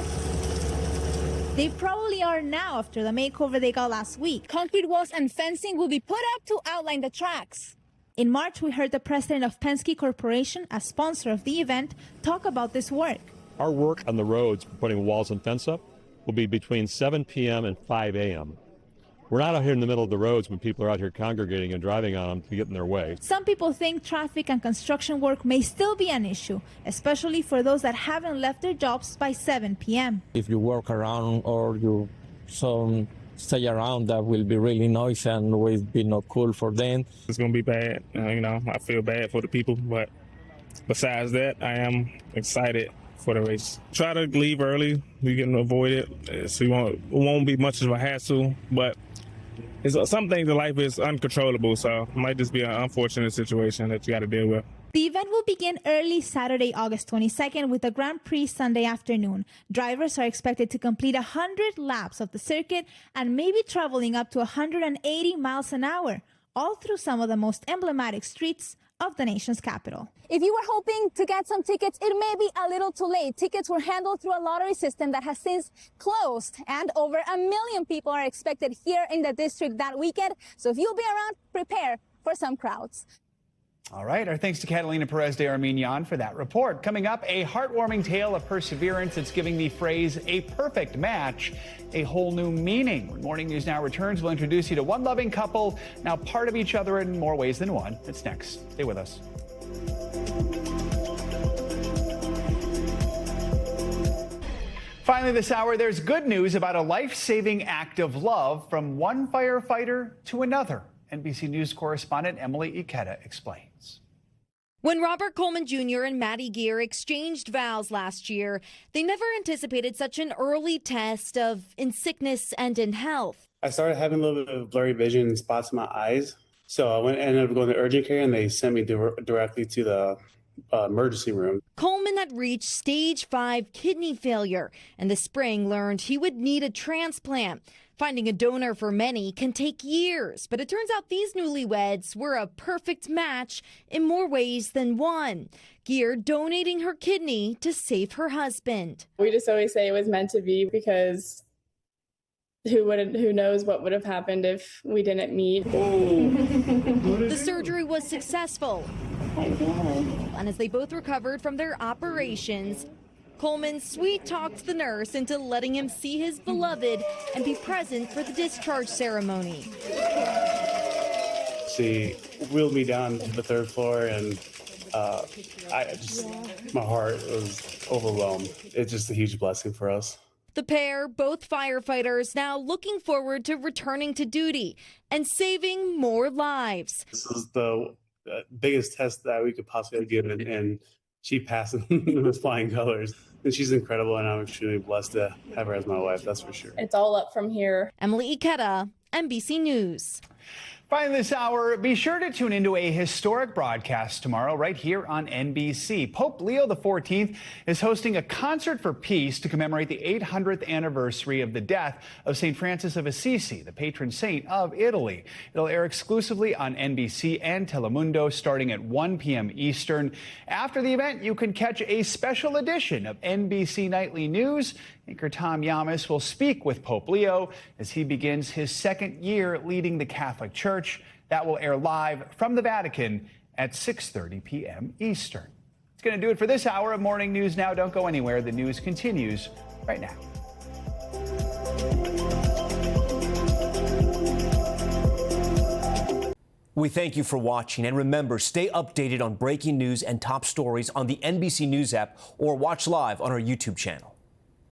they probably are now after the makeover they got last week. Concrete walls and fencing will be put up to outline the tracks. In March, we heard the president of Penske Corporation, a sponsor of the event, talk about this work. Our work on the roads, putting walls and fence up, will be between 7 p.m. and 5 a.m. We're not out here in the middle of the roads when people are out here congregating and driving on them to get in their way. Some people think traffic and construction work may still be an issue, especially for those that haven't left their jobs by 7 p.m. If you work around or you stay around, that will be really noisy and will be not cool for them. It's going to be bad. I feel bad for the people, but besides that, I am excited for the race. Try to leave early. We can avoid it, so it won't be much of a hassle, but some things in life is uncontrollable, so it might just be an unfortunate situation that you got to deal with. The event will begin early Saturday, August 22nd, with the Grand Prix Sunday afternoon. Drivers are expected to complete 100 laps of the circuit and maybe traveling up to 180 miles an hour, all through some of the most emblematic streets of the nation's capital. If you were hoping to get some tickets, it may be a little too late. Tickets were handled through a lottery system that has since closed, and over 1 million people are expected here in the district that weekend. So if you'll be around, prepare for some crowds. All right, our thanks to Catalina Perez de Armignan for that report. Coming up, a heartwarming tale of perseverance that's giving the phrase "a perfect match" a whole new meaning. When Morning News Now returns, we'll introduce you to one loving couple, now part of each other in more ways than one. It's next. Stay with us. Finally this hour, there's good news about a life-saving act of love from one firefighter to another. NBC News correspondent Emily Ikeda explains. When Robert Coleman Jr. and Maddie Gear exchanged vows last year, they never anticipated such an early test of in sickness and in health. I started having a little bit of blurry vision and spots in my eyes. So I ended up going to urgent care, and they sent me directly to the emergency room. Coleman had reached stage 5 kidney failure, and this spring learned he would need a transplant. Finding a donor for many can take years, but it turns out these newlyweds were a perfect match in more ways than one. Gear donating her kidney to save her husband. We just always say it was meant to be, because who knows what would have happened if we didn't meet. The surgery was successful, and as they both recovered from their operations, Coleman sweet-talked the nurse into letting him see his beloved and be present for the discharge ceremony. actually wheeled me down to the 3rd floor, and my heart was overwhelmed. It's just a huge blessing for us. The pair, both firefighters, now looking forward to returning to duty and saving more lives. This is the biggest test that we could possibly give, and she passed with flying colors. And she's incredible, and I'm extremely blessed to have her as my wife, that's for sure. It's all up from here. Emily Ikeda, NBC News. Finally this hour, be sure to tune into a historic broadcast tomorrow right here on NBC. Pope Leo XIV is hosting a concert for peace to commemorate the 800th anniversary of the death of St. Francis of Assisi, the patron saint of Italy. It'll air exclusively on NBC and Telemundo starting at 1 p.m. Eastern. After the event, you can catch a special edition of NBC Nightly News. Anchor Tom Yamas will speak with Pope Leo as he begins his 2nd year leading the Catholic Church. That will air live from the Vatican at 6:30 p.m. Eastern. It's going to do it for this hour of Morning News Now. Don't go anywhere. The news continues right now. We thank you for watching, and remember, stay updated on breaking news and top stories on the NBC News app or watch live on our YouTube channel.